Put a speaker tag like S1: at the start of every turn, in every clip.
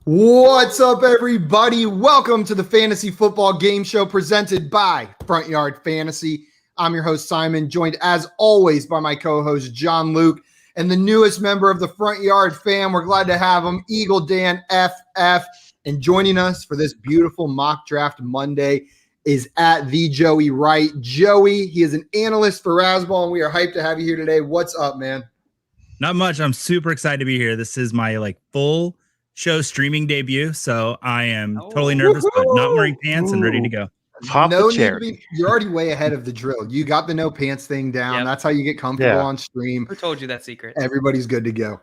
S1: What's up, everybody? Welcome to the Fantasy Football Game Show presented by Front Yard Fantasy. I'm your host, Simon, joined as always by my co-host, John Luke, and the newest member of the Front Yard fam. We're glad to have him, Eagle Dan FF. And joining us for this beautiful mock draft Monday is at the Joey Wright. Joey, he is an analyst for Razzball, and we are hyped to have you here today. What's up, man?
S2: Not much. I'm super excited to be here. This is my full show streaming debut, so I am totally nervous, but not wearing pants and ready to go.
S1: No need to be. You're already way ahead of the drill. You got the no pants thing down. Yep. That's how you get comfortable on stream.
S3: Who told you that secret?
S1: Everybody's good to go.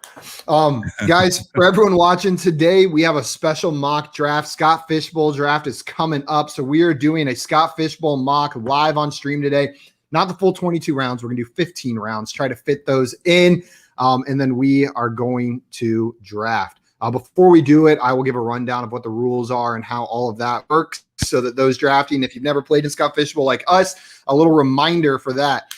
S1: Guys, for everyone watching today, we have a special mock draft. Scott Fishbowl draft is coming up, so we are doing a Scott Fishbowl mock live on stream today. Not the full 22 rounds. We're going to do 15 rounds, try to fit those in, and then we are going to draft. Before we do it, I will give a rundown of what the rules are and how all of that works so that those drafting, if you've never played in Scott Fishbowl like us, a little reminder for that.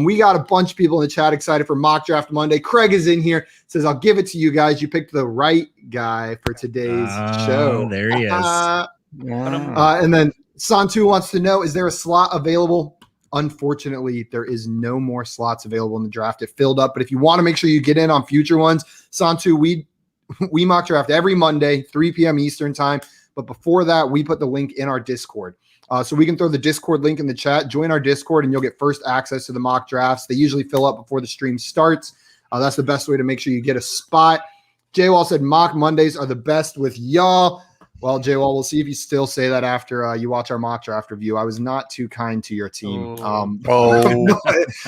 S1: We got a bunch of people in the chat excited for Mock Draft Monday. Craig is in here, says, I'll give it to you guys. You picked the right guy for today's show.
S2: There he is.
S1: And then Santu wants to know, is there a slot available? Unfortunately, there is no more slots available in the draft. It filled up, but if you want to make sure you get in on future ones, Santu, we mock draft every Monday, 3 p.m. Eastern time. But before that, we put the link in our Discord. So we can throw the Discord link in the chat. Join our Discord, and you'll get first access to the mock drafts. They usually fill up before the stream starts. That's the best way to make sure you get a spot. J-Wall said mock Mondays are the best with y'all. Well, J-Wall, we'll see if you still say that after you watch our mock draft review. I was not too kind to your team.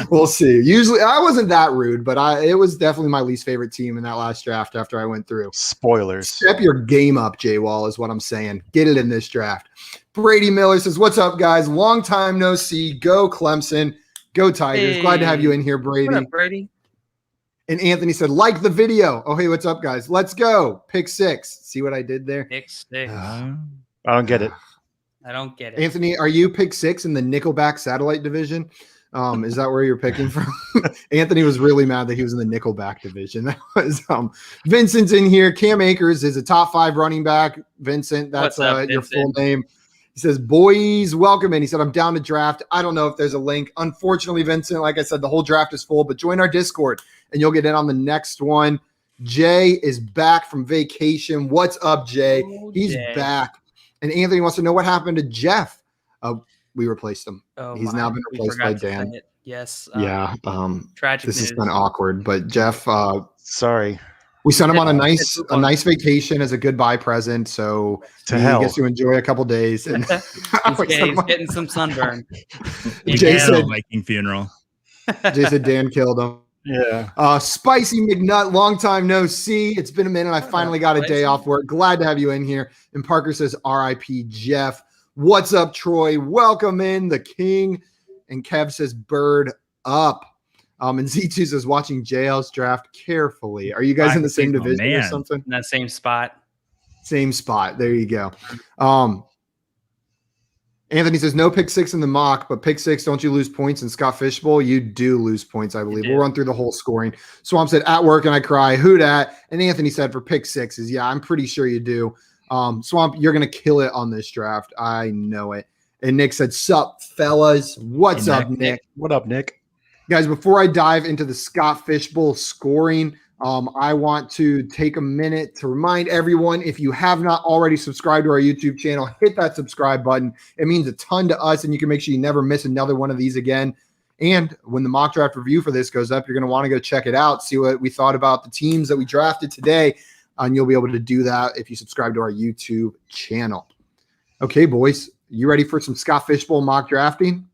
S1: We'll see. Usually, I wasn't that rude, but it was definitely my least favorite team in that last draft after I went through.
S4: Spoilers.
S1: Step your game up, J-Wall, is what I'm saying. Get it in this draft. Brady Miller says, what's up, guys? Long time no see. Go Clemson. Go Tigers. Glad to have you in here, Brady.
S3: What up, Brady?
S1: And Anthony said, like the video. Oh, hey, what's up, guys? Let's go. Pick 6. See what I did there?
S3: Pick 6.
S4: I don't get it.
S3: I don't get it.
S1: Anthony, are you pick 6 in the Nickelback satellite division? Is that where you're picking from? Anthony was really mad that he was in the Nickelback division. That was Vincent's in here. Cam Akers is a top 5 running back. Vincent, that's
S3: up,
S1: your
S3: Vincent?
S1: full name. He says, boys, welcome in. He said, I'm down to draft. I don't know if there's a link. Unfortunately, Vincent, like I said, the whole draft is full, but join our Discord and you'll get in on the next one. Jay is back from vacation. What's up, Jay? He's back. And Anthony wants to know what happened to Jeff. We replaced him. He's now been replaced by Dan.
S3: Yes.
S1: Tragic. This is kind of awkward, but Jeff,
S4: sorry.
S1: We sent him on a nice vacation as a goodbye present, so he gets to enjoy a couple days. And
S3: he's getting some sunburn.
S1: Jay said,
S2: Viking funeral.
S1: Jay said Dan killed him.
S4: Yeah.
S1: Spicy McNutt, long time no see. It's been a minute. I finally got a day off work. Glad to have you in here. And Parker says, R.I.P. Jeff. What's up, Troy? Welcome in, the king. And Kev says, bird up. And Z2 says, watching JL's draft carefully. Are you guys in the same division or something?
S3: In that same spot.
S1: Same spot. There you go. Anthony says, no pick 6 in the mock, but pick 6, don't you lose points in Scott Fishbowl? You do lose points, I believe. We'll run through the whole scoring. Swamp said, at work and I cry. Who dat? And Anthony said, for pick 6s, yeah, I'm pretty sure you do. Swamp, you're going to kill it on this draft. I know it. And Nick said, sup, fellas? What's up, Nick?
S4: What up, Nick?
S1: Guys, before I dive into the Scott Fishbowl scoring, I want to take a minute to remind everyone, if you have not already subscribed to our YouTube channel, hit that subscribe button. It means a ton to us, and you can make sure you never miss another one of these again. And when the mock draft review for this goes up, you're going to want to go check it out, see what we thought about the teams that we drafted today, and you'll be able to do that if you subscribe to our YouTube channel. Okay, boys, you ready for some Scott Fishbowl mock drafting?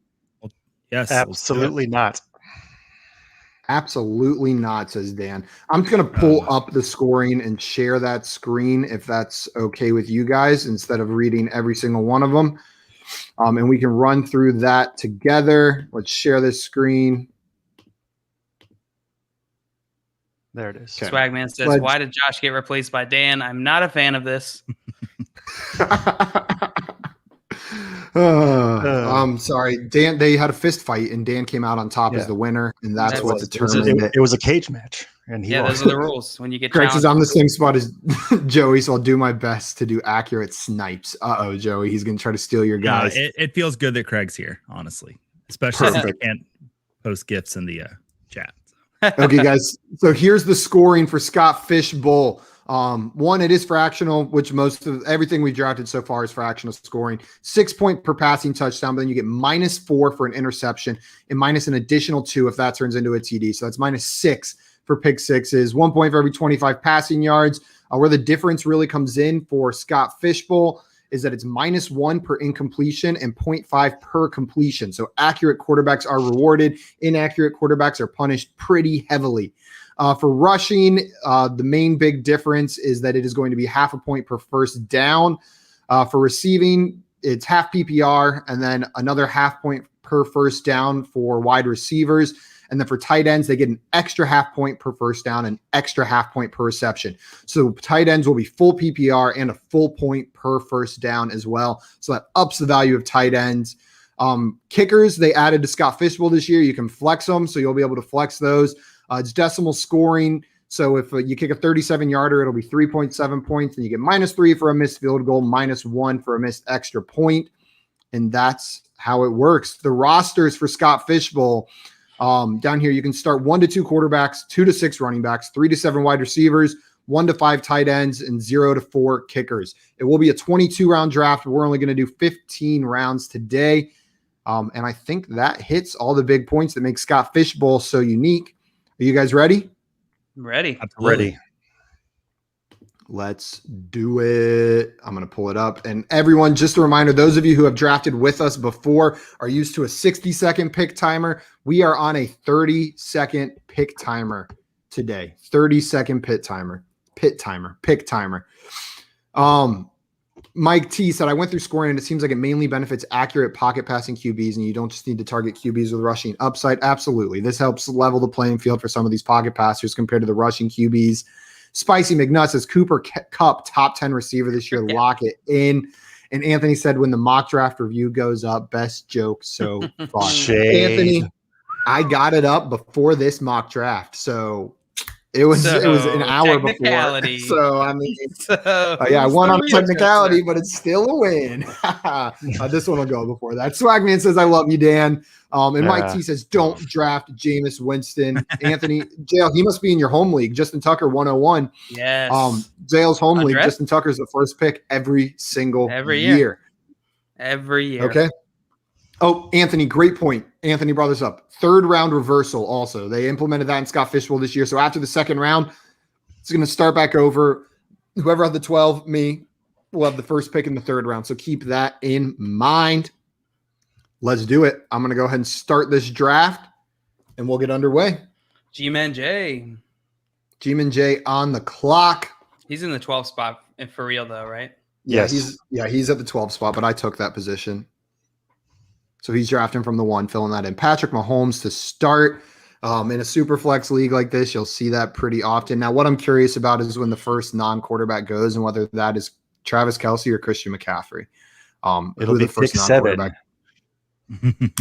S2: Yes.
S4: Absolutely not.
S1: Absolutely not, says Dan. I'm just going to pull up the scoring and share that screen if that's okay with you guys instead of reading every single one of them. And we can run through that together. Let's share this screen.
S4: There it is.
S3: Okay. Swagman says, why did Josh get replaced by Dan? I'm not a fan of this.
S1: I'm sorry, Dan. They had a fist fight, and Dan came out on top as the winner, and that's what determined it.
S4: It was a cage match, and he
S3: those are the rules when you get.
S1: Craig says I'm the same spot as Joey, so I'll do my best to do accurate snipes. Joey, he's gonna try to steal your guys.
S2: It feels good that Craig's here, honestly, especially since I can't post gifts in the chat.
S1: Okay, guys. So here's the scoring for Scott Fishbowl. One, it is fractional, which most of everything we drafted so far is fractional scoring. 6 point per passing touchdown, but then you get -4 for an interception and minus an additional 2 if that turns into a TD. So that's -6 for pick sixes. 1 point for every 25 passing yards. Where the difference really comes in for Scott Fishbowl is that it's -1 per incompletion and 0.5 per completion. So accurate quarterbacks are rewarded. Inaccurate quarterbacks are punished pretty heavily. For rushing, the main big difference is that it is going to be half a point per first down. For receiving, it's half PPR and then another half point per first down for wide receivers. And then for tight ends, they get an extra half point per first down and extra half point per reception. So tight ends will be full PPR and a full point per first down as well. So that ups the value of tight ends. Kickers, they added to Scott Fishbowl this year. You can flex them, so you'll be able to flex those. It's decimal scoring. So if you kick a 37-yarder, it'll be 3.7 points, and you get -3 for a missed field goal, -1 for a missed extra point. And that's how it works. The rosters for Scott Fishbowl, down here, you can start 1 to 2 quarterbacks, 2 to 6 running backs, 3 to 7 wide receivers, 1 to 5 tight ends, and 0 to 4 kickers. It will be a 22-round draft. We're only going to do 15 rounds today. And I think that hits all the big points that make Scott Fishbowl so unique. Are you guys ready?
S3: Ready.
S4: Ready.
S1: Let's do it. I'm going to pull it up. And everyone, just a reminder, those of you who have drafted with us before are used to a 60-second pick timer. We are on a 30-second pick timer today. 30-second pick timer. Mike T said, I went through scoring and it seems like it mainly benefits accurate pocket passing QBs and you don't just need to target QBs with rushing upside. Absolutely. This helps level the playing field for some of these pocket passers compared to the rushing QBs. Spicy McNutt says Cooper Kupp, top 10 receiver this year. Lock it in. And Anthony said, when the mock draft review goes up, best joke so far. Anthony, I got it up before this mock draft. So it was an hour before. So I mean, I won on technicality, but it's still a win. This one will go before that. Swagman says, I love you, Dan. And Mike T says, don't draft Jameis Winston. Anthony, Jail, he must be in your home league. Justin Tucker 101.
S3: Yes.
S1: Jail's home league. Justin Tucker's the first pick every single year.
S3: Every year.
S1: Okay. Oh, Anthony, great point. Anthony brought this up. 3rd round reversal also. They implemented that in Scott Fishbowl this year. So after the 2nd round, it's going to start back over. Whoever had the 12, me, will have the first pick in the 3rd round. So keep that in mind. Let's do it. I'm going to go ahead and start this draft, and we'll get underway.
S3: G-Man J.
S1: G-Man J on the clock.
S3: He's in the 12th spot for real, though, right?
S1: Yes. He's at the 12th spot, but I took that position. So he's drafting from the 1, filling that in. Patrick Mahomes to start. In a super flex league like this, you'll see that pretty often. Now, what I'm curious about is when the first non-quarterback goes and whether that is Travis Kelce or Christian McCaffrey.
S4: It'll be the first pick 7.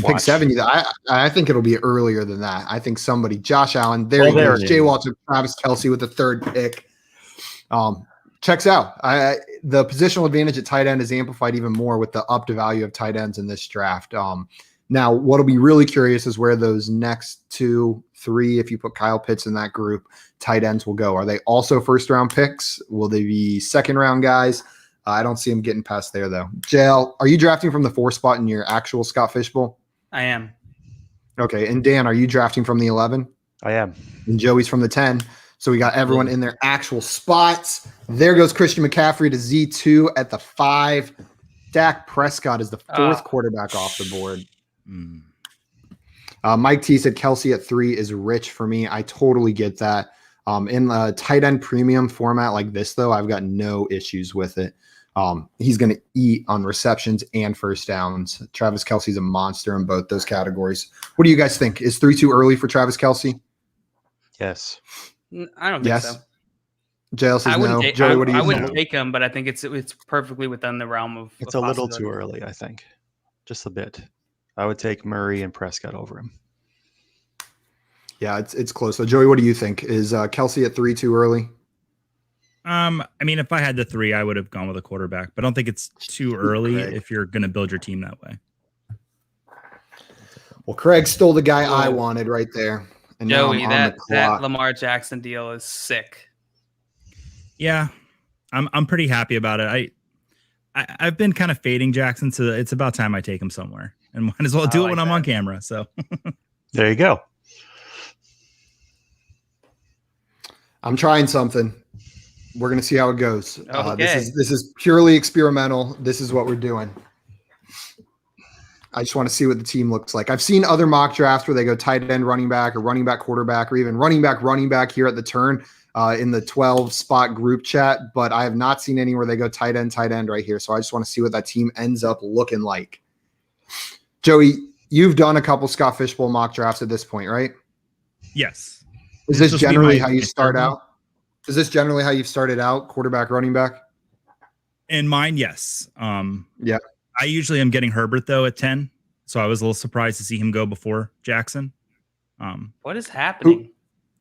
S1: Pick 7. I think it'll be earlier than that. I think somebody, Josh Allen, there he goes. Jay Walter, Travis Kelce with the 3rd pick. Checks out. The positional advantage at tight end is amplified even more with the up to value of tight ends in this draft. Now, what'll be really curious is where those next 2, 3, if you put Kyle Pitts in that group, tight ends will go. Are they also 1st round picks? Will they be 2nd round guys? I don't see them getting past there, though. JL, are you drafting from the 4 spot in your actual Scott Fishbowl?
S3: I am.
S1: Okay. And Dan, are you drafting from the 11?
S4: I am.
S1: And Joey's from the 10. So we got everyone in their actual spots. There goes Christian McCaffrey to Z2 at the 5. Dak Prescott is the 4th quarterback off the board. Mike T said Kelce at 3 is rich for me. I totally get that. In a tight end premium format like this, though, I've got no issues with it. He's going to eat on receptions and first downs. Travis Kelce's a monster in both those categories. What do you guys think? Is 3 too early for Travis Kelce?
S4: Yes.
S3: I don't think so.
S1: JL says no. Joey, what do you think?
S3: I wouldn't take him, but I think it's perfectly within the realm of.
S4: It's a little too early, I think. just a bit. I would take Murray and Prescott over him.
S1: Yeah, it's close. So, Joey, what do you think? Is Kelsey at 3 too early?
S2: I mean, if I had the 3, I would have gone with a quarterback, but I don't think it's too early if you're going to build your team that way.
S1: Well, Craig stole the guy I wanted right there. And
S3: Joey,
S1: now I'm on the clock.
S3: that Lamar Jackson deal is sick.
S2: Yeah, I'm pretty happy about it. I've been kind of fading Jackson, so it's about time I take him somewhere, and might as well do it when I'm on camera. So
S4: there you go.
S1: I'm trying something. We're going to see how it goes.
S3: Okay.
S1: This is purely experimental. This is what we're doing. I just want to see what the team looks like. I've seen other mock drafts where they go tight end, running back, or running back, quarterback, or even running back here at the turn in the 12 spot group chat. But I have not seen any where they go tight end right here. So I just want to see what that team ends up looking like. Joey, you've done a couple Scott Fishbowl mock drafts at this point, right?
S2: Yes.
S1: Is this generally how you start out? Is this generally how you've started out, quarterback, running back?
S2: In mine, yes.
S1: Yeah.
S2: I usually am getting Herbert, though, at 10. So I was a little surprised to see him go before Jackson.
S3: What is happening?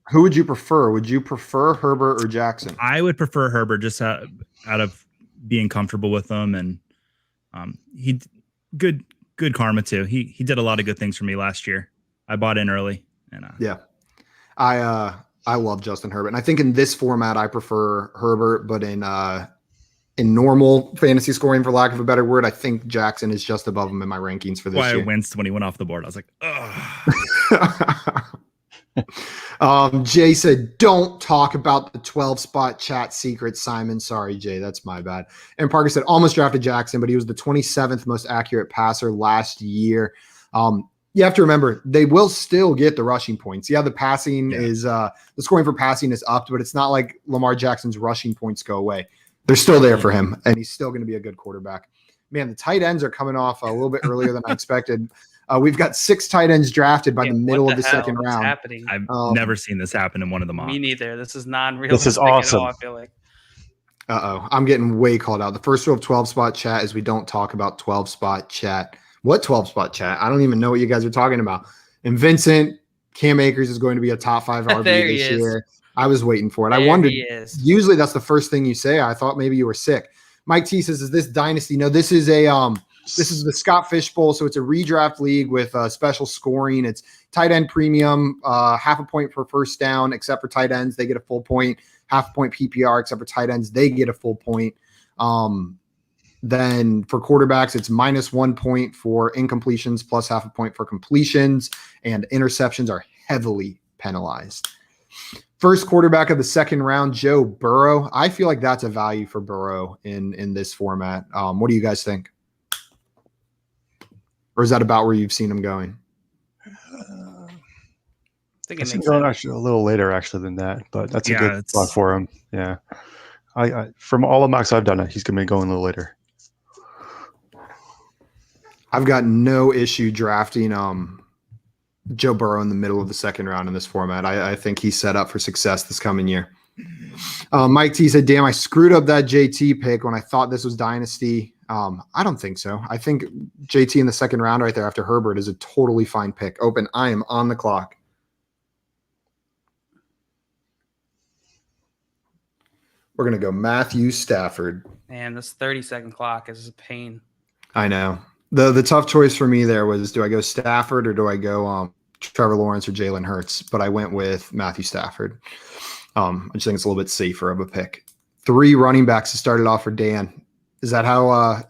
S1: Who would you prefer? Would you prefer Herbert or Jackson?
S2: I would prefer Herbert just out of being comfortable with him. And he good karma, too. He did a lot of good things for me last year. I bought in early. And
S1: yeah. I love Justin Herbert. And I think in this format, I prefer Herbert, but in normal fantasy scoring, for lack of a better word, I think Jackson is just above him in my rankings for this year.
S2: I winced when he went off the board. I was like, ugh.
S1: Jay said, don't talk about the 12 spot chat secret, Simon. Sorry, Jay, that's my bad. And Parker said, almost drafted Jackson, but he was the 27th most accurate passer last year. You have to remember, they will still get the rushing points. Yeah, the passing is the scoring for passing is upped, but it's not like Lamar Jackson's rushing points go away. They're still there for him, and he's still going to be a good quarterback. Man, the tight ends are coming off a little bit earlier than I expected. We've got 6 tight ends drafted by the middle of the second round.
S3: Happening?
S2: I've never seen this happen in one of the mocks.
S3: Me neither. This is non-real.
S4: This is awesome.
S3: I feel like.
S1: I'm getting way called out. The first rule of 12 spot chat is we don't talk about 12 spot chat. What 12 spot chat? I don't even know what you guys are talking about. And Vincent, Cam Akers is going to be a top 5 RB this year. I was waiting for it. I wondered. Usually that's the first thing you say. I thought maybe you were sick. Mike T says, "Is this dynasty?" No, this is the Scott Fishbowl. So it's a redraft league with special scoring. It's tight end premium, half a point per first down, except for tight ends. They get a full point, half a point PPR, except for tight ends. They get a full point. Then for quarterbacks, it's -1 point for incompletions, plus half a point for completions, and interceptions are heavily penalized. First quarterback of the second round, Joe Burrow. I feel like that's a value for Burrow in this format. What do you guys think? Or is that about where you've seen him going?
S4: I think it's going actually a little later actually than that, but that's a good spot for him. Yeah. I from all the mocks I've done, he's going to be going a little later.
S1: I've got no issue drafting Joe Burrow in the middle of the second round in this format. I think he's set up for success this coming year. Mike T said, damn, I screwed up that JT pick when I thought this was dynasty. I don't think so. I think JT in the second round right there after Herbert is a totally fine pick. Open, I am on the clock. We're going to go Matthew Stafford.
S3: Man, this 30-second clock is a pain.
S1: I know. The tough choice for me there was, do I go Stafford or do I go Trevor Lawrence or Jalen Hurts? But I went with Matthew Stafford. I just think it's a little bit safer of a pick. 3 running backs to start it off for Dan. Is that how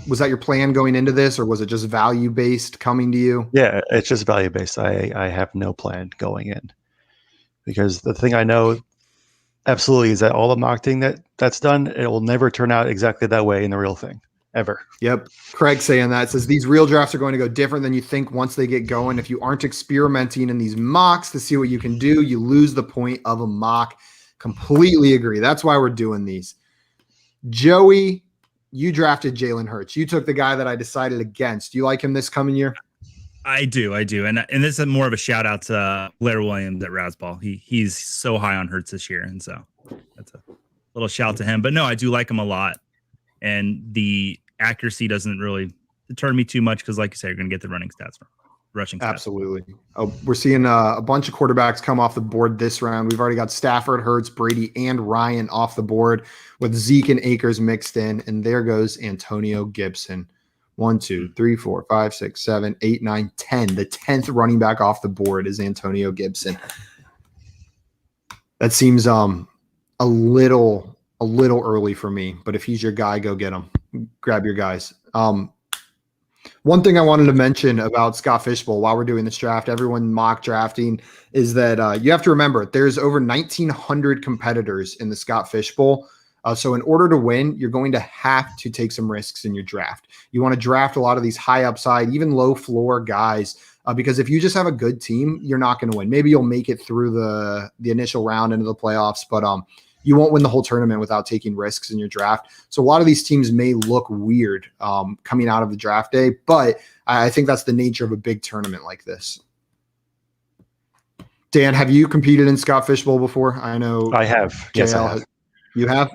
S1: was that your plan going into this, or was it just value based coming to you?
S4: Yeah, it's just value based. I have no plan going in, because the thing I know absolutely is that all the marketing that's done, it will never turn out exactly that way in the real thing. Ever.
S1: Yep. Craig saying that. It says these real drafts are going to go different than you think once they get going. If you aren't experimenting in these mocks to see what you can do, you lose the point of a mock. Completely agree. That's why we're doing these. Joey, you drafted Jalen Hurts. You took the guy that I decided against. Do you like him this coming year?
S2: I do. And this is more of a shout out to Blair Williams at Razzball. He's so high on Hurts this year. And so that's a little shout to him. But no, I do like him a lot. And the accuracy doesn't really deter me too much because, like you said, you're going to get the rushing stats.
S1: Absolutely. Oh, we're seeing a bunch of quarterbacks come off the board this round. We've already got Stafford, Hurts, Brady, and Ryan off the board with Zeke and Akers mixed in. And there goes Antonio Gibson. 1, 2, 3, 4, 5, 6, 7, 8, 9, 10. The 10th running back off the board is Antonio Gibson. That seems a little early for me, but if he's your guy, go get him. Grab your guys. One thing I wanted to mention about Scott Fishbowl while we're doing this draft, everyone mock drafting, is that you have to remember there's over 1,900 competitors in the Scott Fishbowl. So in order to win, you're going to have to take some risks in your draft. You want to draft a lot of these high upside, even low floor guys, because if you just have a good team, you're not going to win. Maybe you'll make it through the initial round into the playoffs, but you won't win the whole tournament without taking risks in your draft. So a lot of these teams may look weird coming out of the draft day, but I think that's the nature of a big tournament like this. Dan, have you competed in Scott Fishbowl before? I know
S4: I have. Yes, I have.
S1: You have?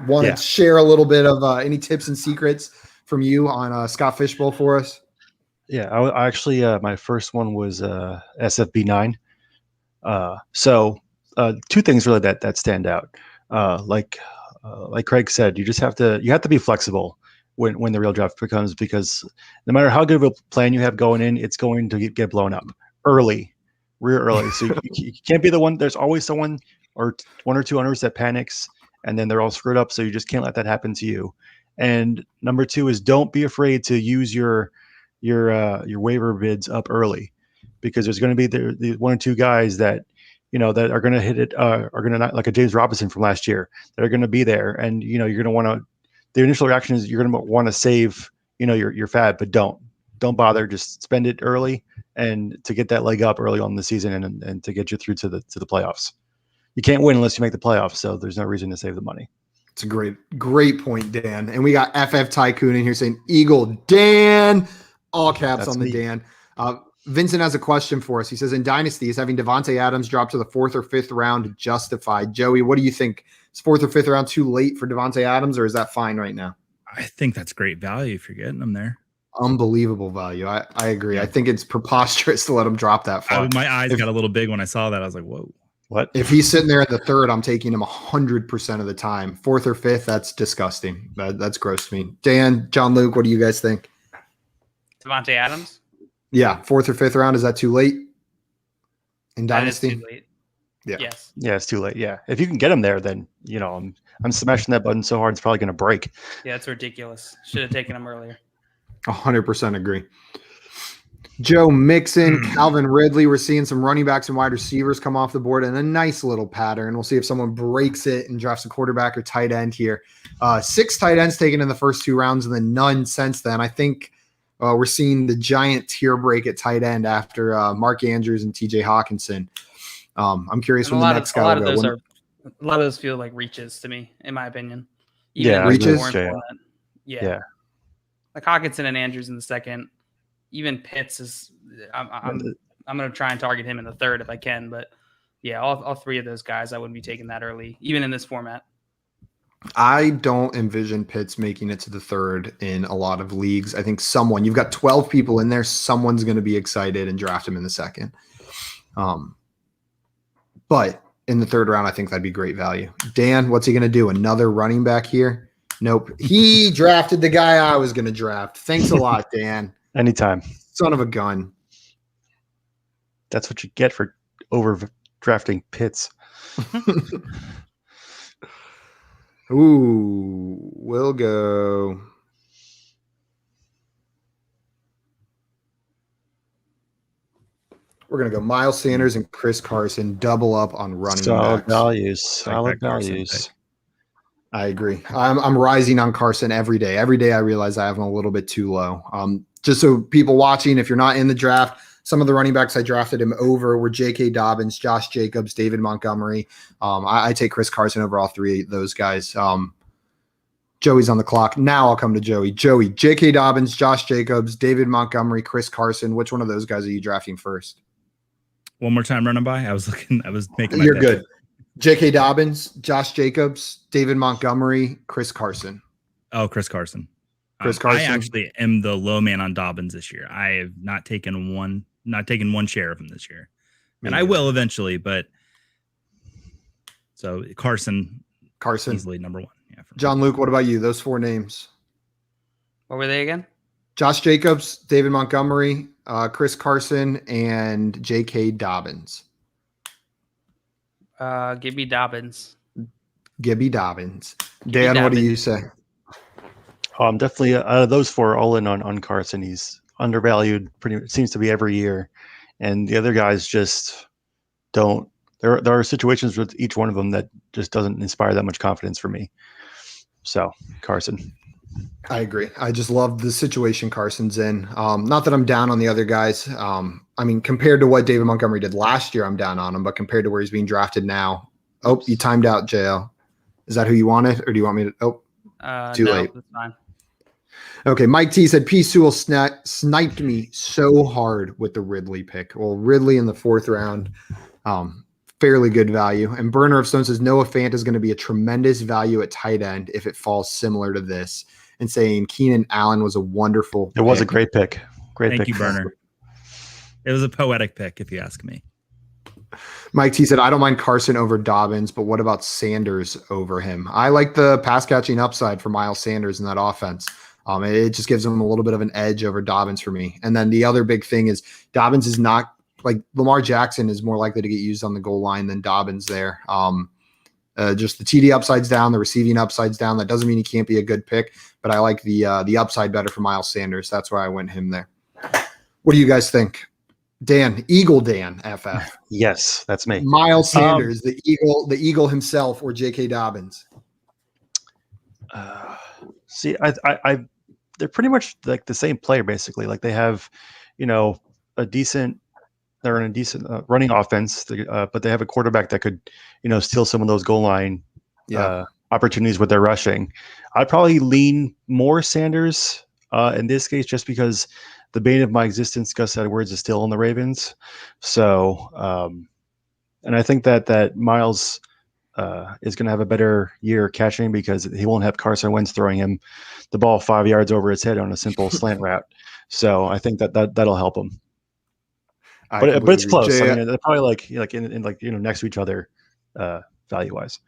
S1: Want to share a little bit of any tips and secrets from you on Scott Fishbowl for us?
S4: Yeah, I actually, my first one was SFB 9. So two things really that stand out. Like Craig said, you have to be flexible when the real draft comes, because no matter how good of a plan you have going in, it's going to get blown up real early. So you can't be the one. There's always someone or one or two owners that panics, and then they're all screwed up. So you just can't let that happen to you. And number two is don't be afraid to use your waiver bids up early, because there's going to be the one or two guys that that are going to hit it, are going to not, like a James Robinson from last year, that are going to be there. And you're going to want to. The initial reaction is you're going to want to save your fab, but don't bother. Just spend it early and to get that leg up early on in the season and to get you through to the playoffs. You can't win unless you make the playoffs, so there's no reason to save the money.
S1: It's a great point, Dan. And we got FF Tycoon in here saying Eagle Dan, all caps. That's on the me. Dan. Vincent has a question for us. He says, in Dynasty, is having Devontae Adams drop to the 4th or 5th round justified? Joey, what do you think? Is 4th or 5th round too late for Devontae Adams, or is that fine right now?
S2: I think that's great value if you're getting them there.
S1: Unbelievable value. I agree. I think it's preposterous to let him drop that far.
S2: My eyes got a little big when I saw that. I was like, whoa.
S4: What?
S1: If he's sitting there in the 3rd, I'm taking him 100% of the time. 4th or 5th, that's disgusting. That's gross to me. Dan, John Luke, what do you guys think?
S3: Devontae Adams?
S1: Yeah, 4th or 5th round. Is that too late in Dynasty?
S3: That is too late.
S1: Yeah.
S3: Yes.
S4: Yeah, it's too late. Yeah. If you can get him there, then, I'm smashing that button so hard, it's probably going to break.
S3: Yeah, it's ridiculous. Should have taken him earlier.
S1: 100% agree. Joe Mixon, Calvin Ridley. We're seeing some running backs and wide receivers come off the board in a nice little pattern. We'll see if someone breaks it and drafts a quarterback or tight end here. 6 tight ends taken in the first 2 rounds and then none since then. I think we're seeing the giant tier break at tight end after Mark Andrews and TJ Hawkinson. I'm curious when the next guy will go.
S3: A lot of those feel like reaches to me, in my opinion.
S4: Yeah,
S1: reaches.
S3: Yeah. Like Hawkinson and Andrews in the 2nd. Even Pitts is. I'm going to try and target him in the 3rd if I can, but yeah, all 3 of those guys I wouldn't be taking that early, even in this format.
S1: I don't envision Pitts making it to the 3rd in a lot of leagues. I think you've got 12 people in there. Someone's going to be excited and draft him in the 2nd. But in the 3rd round, I think that'd be great value. Dan, what's he going to do? Another running back here? Nope. He drafted the guy I was going to draft. Thanks a lot, Dan.
S4: Anytime.
S1: Son of a gun.
S4: That's what you get for overdrafting Pitts.
S1: Ooh, we'll go. We're going to go Miles Sanders and Chris Carson, double up on running backs.
S4: Solid values.
S1: I agree. I'm rising on Carson every day. Every day I realize I have him a little bit too low. Just so people watching, if you're not in the draft, some of the running backs I drafted him over were J.K. Dobbins, Josh Jacobs, David Montgomery. I take Chris Carson over all 3 of those guys. Joey's on the clock. Now I'll come to Joey. Joey, J.K. Dobbins, Josh Jacobs, David Montgomery, Chris Carson. Which one of those guys are you drafting first?
S2: One more time running by. I was making my
S1: You're good. J.K. Dobbins, Josh Jacobs, David Montgomery, Chris Carson.
S2: Oh, Chris Carson.
S1: Chris Carson.
S2: I actually am the low man on Dobbins this year. I have not taken one share of him this year, and I will eventually. But so Carson easily number one. Yeah.
S1: John Luke, what about you? Those 4 names.
S3: What were they again?
S1: Josh Jacobs, David Montgomery, Chris Carson, and J.K. Dobbins.
S3: Give me Dobbins.
S1: Gibby Dobbins. Dan, what do you say?
S4: I'm definitely out of those 4 all in on Carson. He's undervalued pretty seems to be every year, and the other guys just don't. There are situations with each one of them that just doesn't inspire that much confidence for me. So Carson.
S1: I agree. I just love the situation Carson's in. Not that I'm down on the other guys. I mean, compared to what David Montgomery did last year, I'm down on him. But compared to where he's being drafted now, you timed out, JL. Is that who you wanted, or do you want me to? Too late.
S3: That's fine.
S1: Okay, Mike T said P. Sewell sniped me so hard with the Ridley pick. Well, Ridley in the 4th round, fairly good value. And Burner of Stone says Noah Fant is going to be a tremendous value at tight end if it falls similar to this. And saying Keenan Allen was a wonderful
S4: pick. It was a great pick.
S2: Thank you, Burner. It was a poetic pick, if you ask me.
S1: Mike T said, I don't mind Carson over Dobbins, but what about Sanders over him? I like the pass catching upside for Miles Sanders in that offense. It just gives him a little bit of an edge over Dobbins for me. And then the other big thing is Dobbins is not like Lamar Jackson is more likely to get used on the goal line than Dobbins there. Just the TD upside's down, the receiving upside's down. That doesn't mean he can't be a good pick, but I like the upside better for Miles Sanders. That's why I went him there. What do you guys think? Dan, Eagle Dan, FF.
S4: Yes, that's me.
S1: Miles Sanders, the Eagle himself, or J.K. Dobbins.
S4: See, they're pretty much like the same player, basically. Like they have, they're in a decent running offense, but they have a quarterback that could, steal some of those goal line opportunities with their rushing. I'd probably lean more Sanders in this case, just because the bane of my existence, Gus Edwards, is still on the Ravens. So, and I think that Miles is going to have a better year catching because he won't have Carson Wentz throwing him the ball 5 yards over his head on a simple slant route. So I think that'll help him. But it's close. I mean, they're probably in next to each other value wise.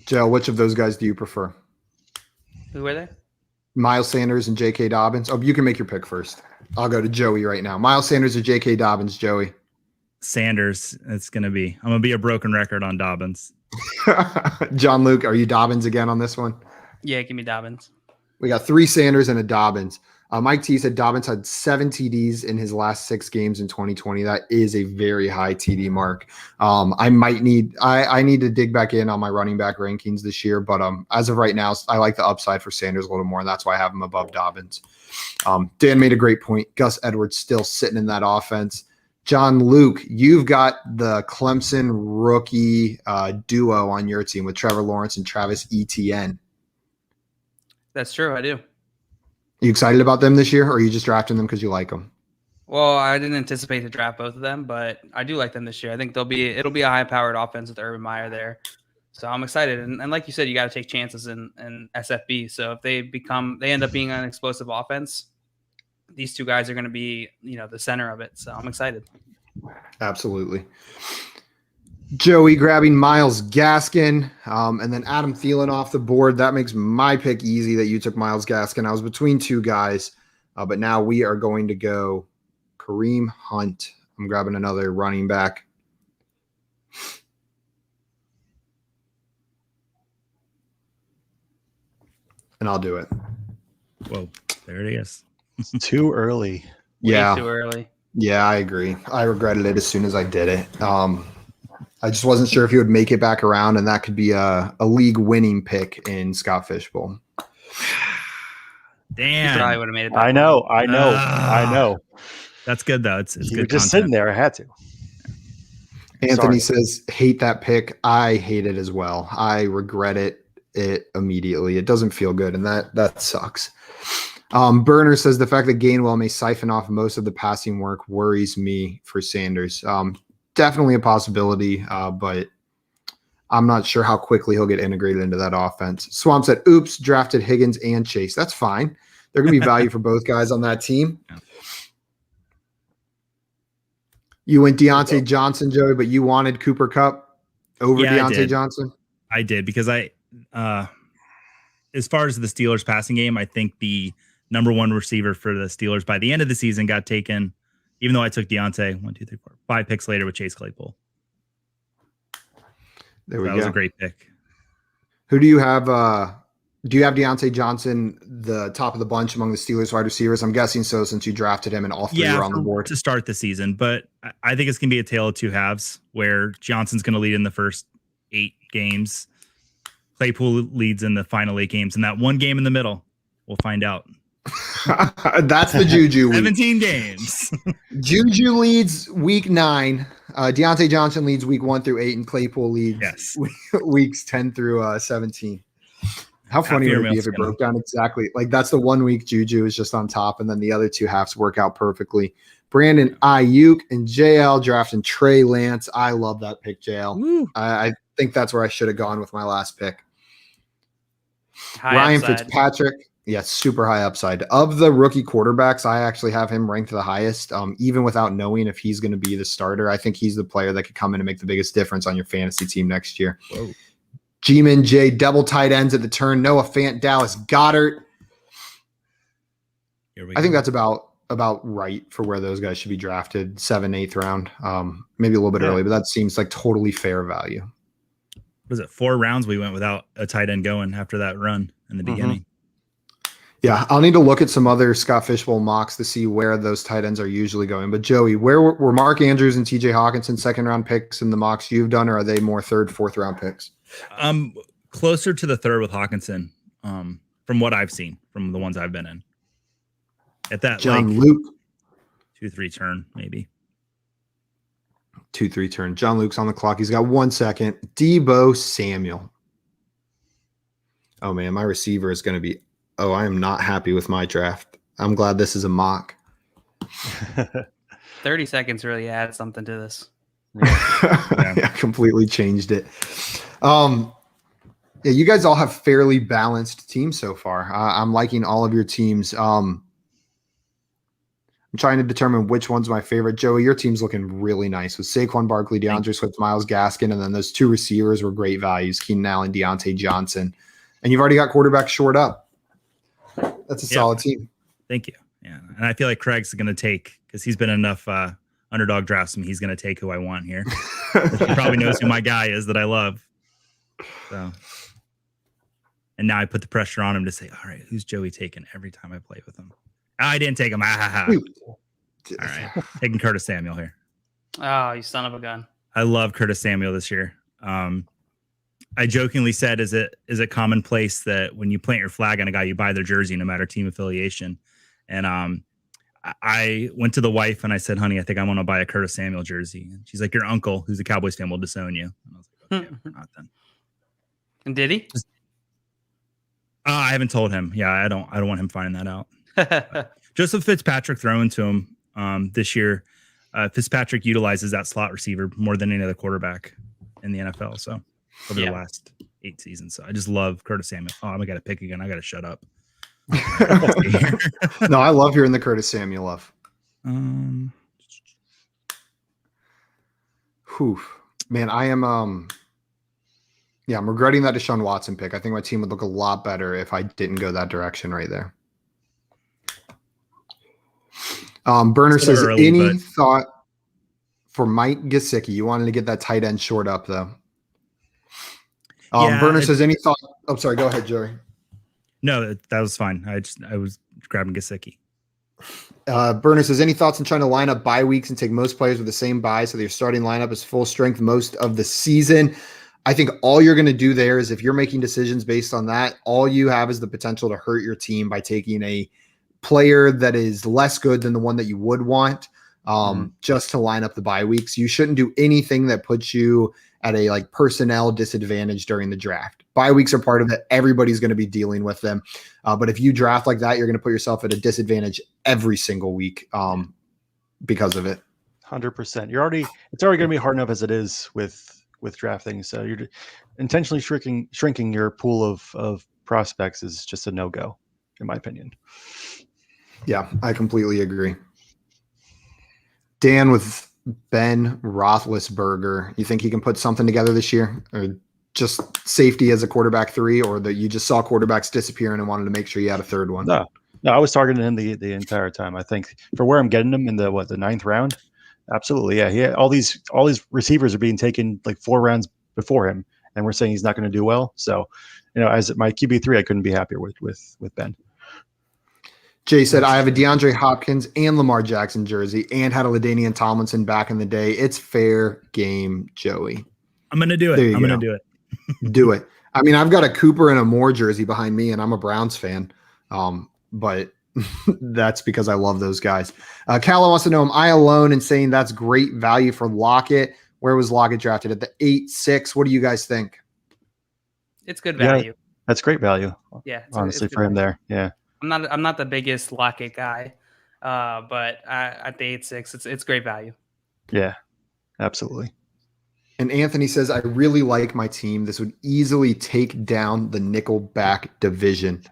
S1: Joe, which of those guys do you prefer?
S3: Who were they?
S1: Miles Sanders and J.K. Dobbins. Oh, you can make your pick first. I'll go to Joey right now. Miles Sanders or J.K. Dobbins, Joey?
S2: Sanders. I'm going to be a broken record on Dobbins.
S1: John Luke, are you Dobbins again on this one?
S3: Yeah, give me Dobbins. We
S1: got 3 Sanders and a Dobbins. Mike T said Dobbins had 7 TDs in his last 6 games in 2020. That is a very high TD mark. I need to dig back in on my running back rankings this year, but as of right now, I like the upside for Sanders a little more, and that's why I have him above Dobbins. Dan made a great point. Gus Edwards still sitting in that offense. John Luke, you've got the Clemson rookie duo on your team with Trevor Lawrence and Travis Etienne.
S3: That's true. I do.
S1: You excited about them this year, or are you just drafting them because you like them?
S3: Well, I didn't anticipate to draft both of them, but I do like them this year. I think it'll be a high-powered offense with Urban Meyer there. So I'm excited. And like you said, you got to take chances in SFB. So if they end up being an explosive offense, these 2 guys are going to be, the center of it. So I'm excited.
S1: Absolutely. Joey grabbing Myles Gaskin, and then Adam Thielen off the board. That makes my pick easy that you took Myles Gaskin. I was between 2 guys, but now we are going to go Kareem Hunt. I'm grabbing another running back. And I'll do it.
S2: Whoa, there it is.
S4: Too early.
S1: Yeah.
S3: Way too early.
S1: Yeah, I agree. I regretted it as soon as I did it. I just wasn't sure if he would make it back around, and that could be a league-winning pick in Scott Fishbowl.
S2: Damn.
S3: He probably would have made it back.
S4: I know.
S2: That's good, though. It's good
S4: just
S2: content.
S4: sitting there. I had to.
S1: Anthony says, hate that pick. I hate it as well. I regret it immediately. It doesn't feel good, and that sucks. Burner says the fact that Gainwell may siphon off most of the passing work worries me for Sanders. Definitely a possibility, but I'm not sure how quickly he'll get integrated into that offense. Swamp said, oops, drafted Higgins and Chase. That's fine. There can be value for both guys on that team.
S2: Yeah.
S1: You went Deontay Johnson, Joey, but you wanted Cooper Kupp over Deontay Johnson?
S2: I did because as far as the Steelers passing game, I think the number one receiver for the Steelers by the end of the season got taken, even though I took Deontay 5 picks later with Chase Claypool.
S1: There we go.
S2: That was a great pick.
S1: Who do you have? Do you have Deontay Johnson the top of the bunch among the Steelers wide receivers? I'm guessing so, since you drafted him and all three were on the board
S2: to start the season. But I think it's going to be a tale of two halves where Johnson's going to lead in the first 8 games. Claypool leads in the final 8 games. And that one game in the middle, we'll find out.
S1: That's the Juju week.
S2: 17 games.
S1: Juju leads week 9. Deontay Johnson leads week 1 through 8, and Claypool leads weeks 10 through 17. How funny would it be if it broke down exactly? Like, that's the 1 week Juju is just on top, and then the other 2 halves work out perfectly. Brandon Ayuk and JL drafting Trey Lance. I love that pick, JL. I think that's where I should have gone with my last pick. Ryan Fitzpatrick. Yes, super high upside. Of the rookie quarterbacks, I actually have him ranked the highest, even without knowing if he's going to be the starter. I think he's the player that could come in and make the biggest difference on your fantasy team next year.
S2: Whoa.
S1: G-Man J, double tight ends at the turn. Noah Fant, Dallas Goedert. I think that's about right for where those guys should be drafted, 7th, 8th round. Maybe a little bit early, but that seems like totally fair value.
S2: Was it 4 rounds we went without a tight end going after that run in the beginning?
S1: Yeah, I'll need to look at some other Scott Fishbowl mocks to see where those tight ends are usually going. But Joey, where were Mark Andrews and TJ Hawkinson 2nd round picks in the mocks you've done, or are they more 3rd, 4th round picks?
S2: Closer to the 3rd with Hawkinson, from what I've seen from the ones I've been in. At that
S1: John Luke
S2: 2-3 turn, maybe
S1: 2-3 turn. John Luke's on the clock. He's got 1 second. Deebo Samuel. Oh man, my receiver is going to be. Oh, I am not happy with my draft. I'm glad this is a mock.
S3: 30 seconds really adds something to this.
S1: Yeah, completely changed it. Yeah, you guys all have fairly balanced teams so far. I'm liking all of your teams. I'm trying to determine which one's my favorite. Joey, your team's looking really nice with Saquon Barkley, DeAndre Swift, Myles Gaskin, and then those 2 receivers were great values, Keenan Allen, Deontay Johnson. And you've already got quarterback shored up. That's a solid team.
S2: Thank you. Yeah. And I feel like Craig's going to take, because he's been enough underdog drafts, and he's going to take who I want here. He probably knows who my guy is that I love. So, and now I put the pressure on him to say, all right, who's Joey taking every time I play with him? I didn't take him. All right. Taking Curtis Samuel here.
S3: Oh, you son of a gun.
S2: I love Curtis Samuel this year. I jokingly said, is it commonplace that when you plant your flag on a guy, you buy their jersey, no matter team affiliation? And I went to the wife and I said, honey, I think I want to buy a Curtis Samuel jersey. And she's like, your uncle, who's a Cowboys fan, will disown you. And I was like, okay, not then.
S3: And did he?
S2: I haven't told him. Yeah, I don't want him finding that out. Joseph Fitzpatrick throwing to him this year. Fitzpatrick utilizes that slot receiver more than any other quarterback in the NFL. So over the last 8 seasons. So I just love Curtis Samuel. Oh, I got to pick again. I got to shut up.
S1: No, I love hearing the Curtis Samuel love. Man, I am I'm regretting that Deshaun Watson pick. I think my team would look a lot better if I didn't go that direction right there. Burner says, any thought for Mike Gesicki? You wanted to get that tight end short up, though. Burner says, any thought? Oh, sorry. Go ahead, Joey.
S2: No, that was fine. I was grabbing Gesicki.
S1: Burner says, any thoughts on trying to line up bye weeks and take most players with the same bye so that your starting lineup is full strength most of the season? I think all you're going to do there is, if you're making decisions based on that, all you have is the potential to hurt your team by taking a player that is less good than the one that you would want, just to line up the bye weeks. You shouldn't do anything that puts you at a personnel disadvantage during the draft. Bye weeks are part of it. Everybody's going to be dealing with them. But if you draft like that, you're going to put yourself at a disadvantage every single week because of it.
S4: 100%. It's already going to be hard enough as it is with drafting. So you're intentionally shrinking your pool of prospects is just a no-go. in my opinion.
S1: Yeah, I completely agree. Dan with Ben Roethlisberger, you think he can put something together this year, or just safety as a quarterback 3, or that you just saw quarterbacks disappearing and wanted to make sure you had a third one?
S4: No, I was targeting him the entire time. I think for where I'm getting him in the 9th round, absolutely, yeah. He had, all these receivers are being taken like 4 rounds before him, and we're saying he's not going to do well. So, as my QB3, I couldn't be happier with Ben.
S1: Jay said, I have a DeAndre Hopkins and Lamar Jackson jersey and had a LaDainian Tomlinson back in the day. It's fair game, Joey.
S2: I'm going to do it. I'm going to do it.
S1: Do it. I mean, I've got a Cooper and a Moore jersey behind me, and I'm a Browns fan. But that's because I love those guys. Calla wants to know, am I alone in saying that's great value for Lockett? Where was Lockett drafted? At the 8-6. What do you guys think?
S3: It's good value.
S4: Yeah, that's great value.
S3: Yeah.
S4: Honestly, for him there. Yeah.
S3: I'm not the biggest Lockett guy, but at the 8-6, it's great value.
S4: Yeah, absolutely.
S1: And Anthony says, I really like my team. This would easily take down the Nickelback division.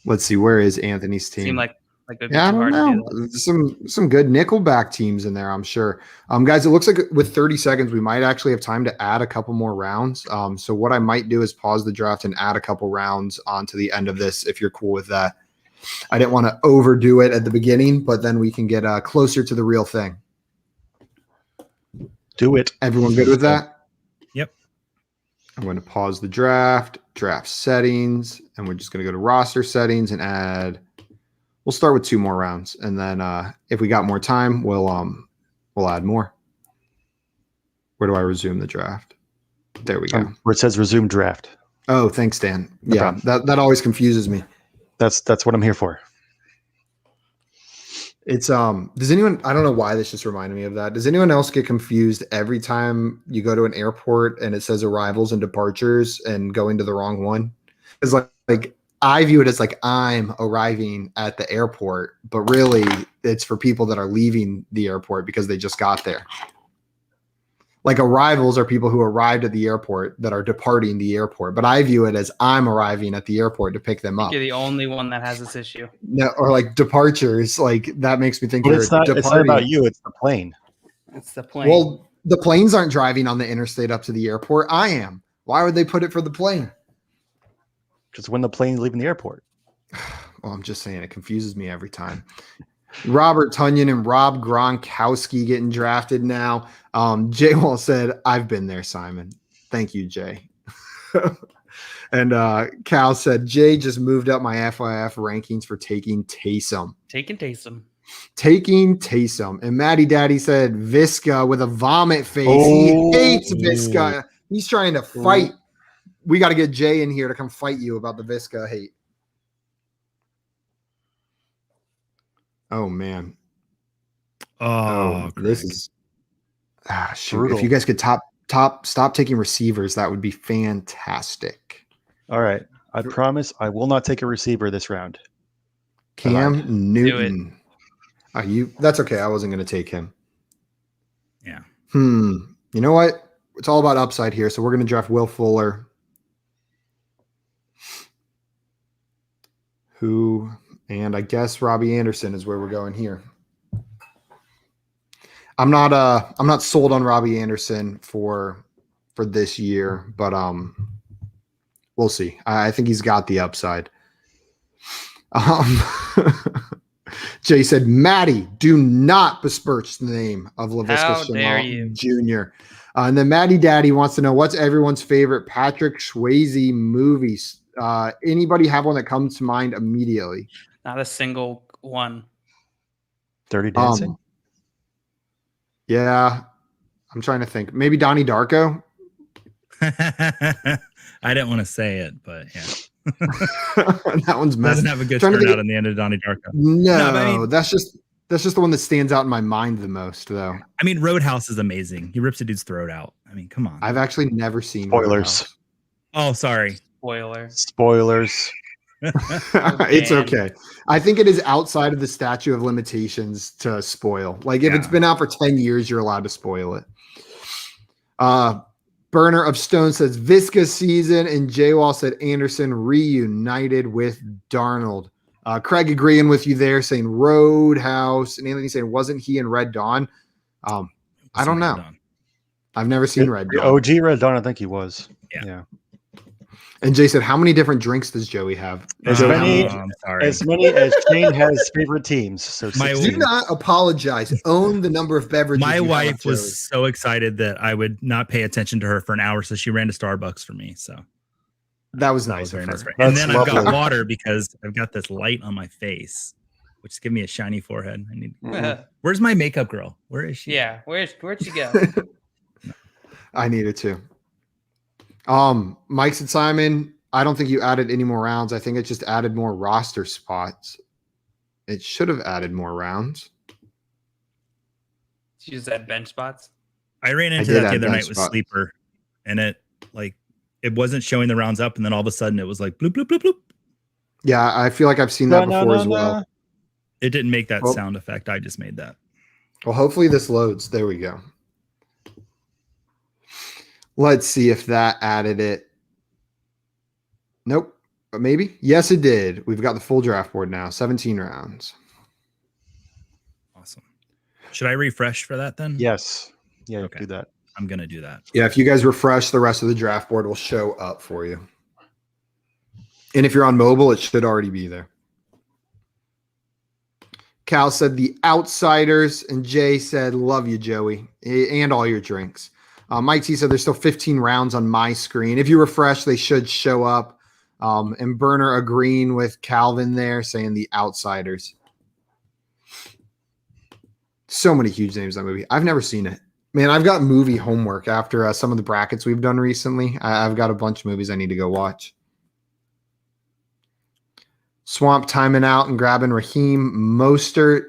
S1: Let's see, where is Anthony's team?
S3: Seemed like a
S1: yeah, I don't know. Some good Nickelback teams in there, I'm sure. Guys, it looks like with 30 seconds, we might actually have time to add a couple more rounds. So what I might do is pause the draft and add a couple rounds onto the end of this, if you're cool with that. I didn't want to overdo it at the beginning, but then we can get closer to the real thing.
S4: Do it.
S1: Everyone good with that?
S2: Yep.
S1: I'm going to pause the draft settings, and we're just going to go to roster settings and add. We'll start with 2 more rounds, and then if we got more time, we'll add more. Where do I resume the draft? There we go.
S4: Where it says resume draft.
S1: Oh, thanks, Dan.
S4: No
S1: yeah,
S4: problem.
S1: that always confuses me.
S4: That's what I'm here for.
S1: It's does anyone, I don't know why this just reminded me of that. Does anyone else get confused every time you go to an airport and it says arrivals and departures and going to the wrong one? It's like I view it as like I'm arriving at the airport, but really it's for people that are leaving the airport because they just got there. Like arrivals are people who arrived at the airport that are departing the airport, but I view it as I'm arriving at the airport to pick them up.
S3: You're the only one that has this issue.
S1: No, or like departures, like that makes me think
S4: But it's not about you, it's the plane.
S3: It's the plane.
S1: Well, the planes aren't driving on the interstate up to the airport. I am. Why would they put it for the plane?
S4: Just when the plane's leaving the airport.
S1: Well, I'm just saying it confuses me every time. Robert Tunyon and Rob Gronkowski getting drafted now. Jay Wall said, I've been there, Simon. Thank you, Jay. And Cal said, Jay just moved up my FYF rankings for taking Taysom.
S3: Taking Taysom.
S1: And Maddie Daddy said, Visca with a vomit face. He hates Visca. He's trying to fight. We got to get Jay in here to come fight you about the Visca hate. Oh man. This is shoot.
S4: Brutal.
S1: If you guys could stop taking receivers, that would be fantastic.
S4: All right. I promise I will not take a receiver this round.
S1: Cam Newton. That's okay. I wasn't going to take him.
S2: Yeah.
S1: You know what? It's all about upside here. So we're going to draft Will Fuller. And I guess Robbie Anderson is where we're going here. I'm not sold on Robbie Anderson for this year, but we'll see. I think he's got the upside. Jay said, Maddie, do not besmirch the name of Laviska Shenault Jr. And then Maddie Daddy wants to know, what's everyone's favorite Patrick Swayze movies? Anybody have one that comes to mind immediately?
S3: Not a single one.
S4: Dirty Dancing?
S1: Yeah. I'm trying to think. Maybe Donnie Darko?
S2: I didn't want to say it, but yeah.
S1: That one's messed.
S2: Doesn't have a good turnout in the end of Donnie Darko.
S1: No, I mean, that's just the one that stands out in my mind the most, though.
S2: I mean, Roadhouse is amazing. He rips a dude's throat out. I mean, come on.
S1: I've actually never seen
S4: Spoilers.
S1: Roadhouse.
S2: Oh, sorry.
S4: Spoilers.
S1: It's okay. I think it is outside of the statute of limitations to spoil. Like if it's been out for 10 years, you're allowed to spoil it. Burner of Stone says Visca season, and J-Wall said Anderson reunited with Darnold. Craig agreeing with you there, saying Roadhouse, and Anthony saying wasn't he in Red Dawn? I don't know. I've never seen Red Dawn.
S4: OG Red Dawn, I think he was. Yeah.
S1: And Jay said, how many different drinks does Joey have?
S4: As many as Shane has favorite teams. So
S1: do not apologize. Own the number of beverages.
S2: My wife was so excited that I would not pay attention to her for an hour, so she ran to Starbucks for me. So
S1: that was nice.
S2: And then I've got water because I've got this light on my face, which is giving me a shiny forehead. I need. Where's my makeup girl? Where is she?
S3: Yeah, where'd she go?
S1: I needed to. Mike said, Simon, I don't think you added any more rounds. I think it just added more roster spots. It should have added more rounds.
S3: She just had bench spots.
S2: I ran into that the other night with Sleeper, and it wasn't showing the rounds up, and then all of a sudden it was like bloop bloop bloop bloop.
S1: Yeah, I feel like I've seen that before as well.
S2: It didn't make that sound effect. I just made that.
S1: Well, hopefully this loads. There we go. Let's see if that added it. Nope. But maybe. Yes, it did. We've got the full draft board now. 17 rounds.
S2: Awesome. Should I refresh for that then?
S4: Yes. Yeah,
S2: okay.
S4: Do that.
S2: I'm going to do that.
S1: Yeah, if you guys refresh, the rest of the draft board will show up for you. And if you're on mobile, it should already be there. Cal said the Outsiders, and Jay said, love you, Joey, and all your drinks. Mike T said there's still 15 rounds on my screen. If you refresh, they should show up. And Burner agreeing with Calvin there, saying the Outsiders. So many huge names in that movie. I've never seen it. Man, I've got movie homework after some of the brackets we've done recently. I've got a bunch of movies I need to go watch. Swamp timing out and grabbing Raheem Mostert,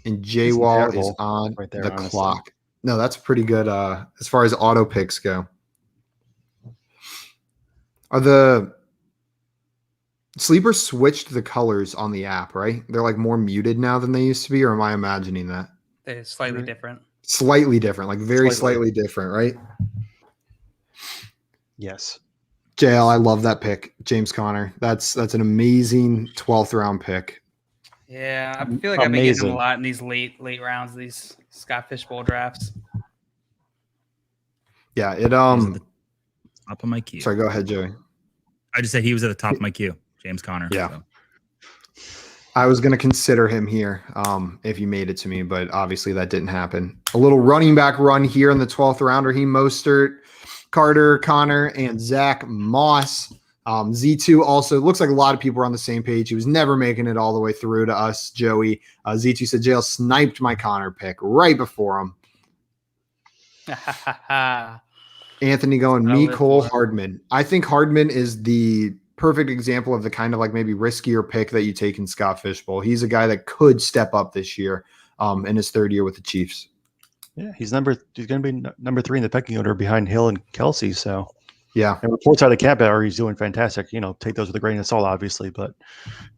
S1: and J-Wall is on right there, the clock. No, that's pretty good as far as auto picks go. Are the Sleepers switched the colors on the app, right? They're like more muted now than they used to be, or am I imagining that?
S3: They're slightly different.
S1: Slightly different, like very slightly different, right?
S4: Yes.
S1: JL, I love that pick, James Conner. That's an amazing 12th round pick.
S3: Yeah, I feel like I've been getting a lot in these late rounds, these Scott Fishbowl drafts.
S1: Yeah, it
S2: top of my queue.
S1: Sorry, go ahead, Joey.
S2: I just said he was at the top of my queue, James Conner.
S1: Yeah.
S2: So.
S1: I was going to consider him here if you made it to me, but obviously that didn't happen. A little running back run here in the 12th round. Raheem Mostert, Carter, Connor, and Zach Moss. Z2 also looks like a lot of people are on the same page. He was never making it all the way through to us, Joey. Z2 said Jail sniped my Connor pick right before him. Anthony going, me, Cole, Hardman. I think Hardman is the perfect example of the kind of like maybe riskier pick that you take in Scott Fishbowl. He's a guy that could step up this year in his third year with the Chiefs.
S4: Yeah, he's going to be number 3 in the pecking order behind Hill and Kelsey. So
S1: yeah,
S4: and reports out of camp are he's doing fantastic. You know, take those with a grain of salt, obviously, but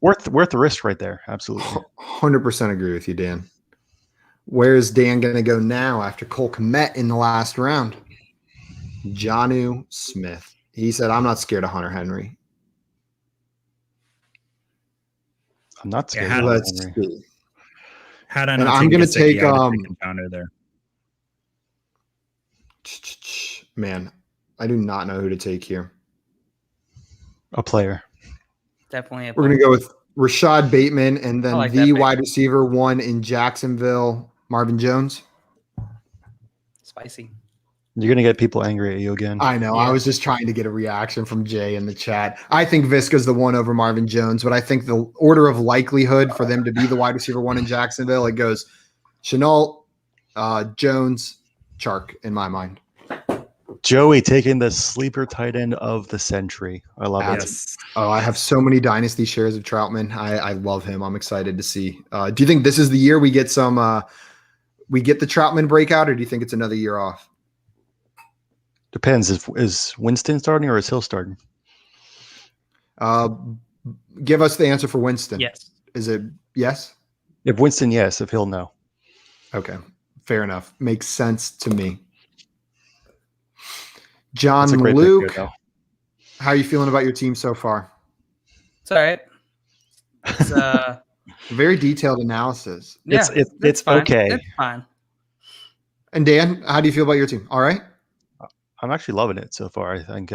S4: worth the risk right there. Absolutely,
S1: 100% agree with you, Dan. Where is Dan going to go now after Cole Kmet in the last round? Jonnu Smith. He said, "I'm not scared of Hunter Henry."
S4: I'm not scared.
S1: Yeah, let's see.
S2: Had I
S1: and
S2: not
S1: I'm going to take
S2: there.
S1: Man, I do not know who to take here.
S4: A player.
S3: Definitely a player.
S1: We're going to go with Rashad Bateman and then
S3: like
S1: the wide receiver 1 in Jacksonville, Marvin Jones.
S3: Spicy.
S4: You're going to get people angry at you again.
S1: I know. Yeah. I was just trying to get a reaction from Jay in the chat. I think Visca's the one over Marvin Jones, but I think the order of likelihood for them to be the wide receiver 1 in Jacksonville, it goes Chenault, Jones, Chark in my mind.
S4: Joey taking the sleeper tight end of the century. I love it.
S1: Oh, I have so many dynasty shares of Troutman. I love him. I'm excited to see. Do you think this is the year we get we get the Troutman breakout, or do you think it's another year off?
S4: Depends. Is Winston starting or is Hill starting?
S1: Give us the answer for Winston.
S3: Yes.
S1: Is it yes?
S4: If Winston, yes. If Hill, no.
S1: Okay. Fair enough. Makes sense to me. John
S4: That's a great
S1: Luke,
S4: pick here, though.
S1: how are you feeling about your team so far?
S3: It's all right. It's
S1: very detailed analysis.
S3: Yeah,
S4: it's
S3: fine.
S4: okay.
S3: It's fine.
S1: And Dan, how do you feel about your team? All right.
S4: I'm actually loving it so far. I think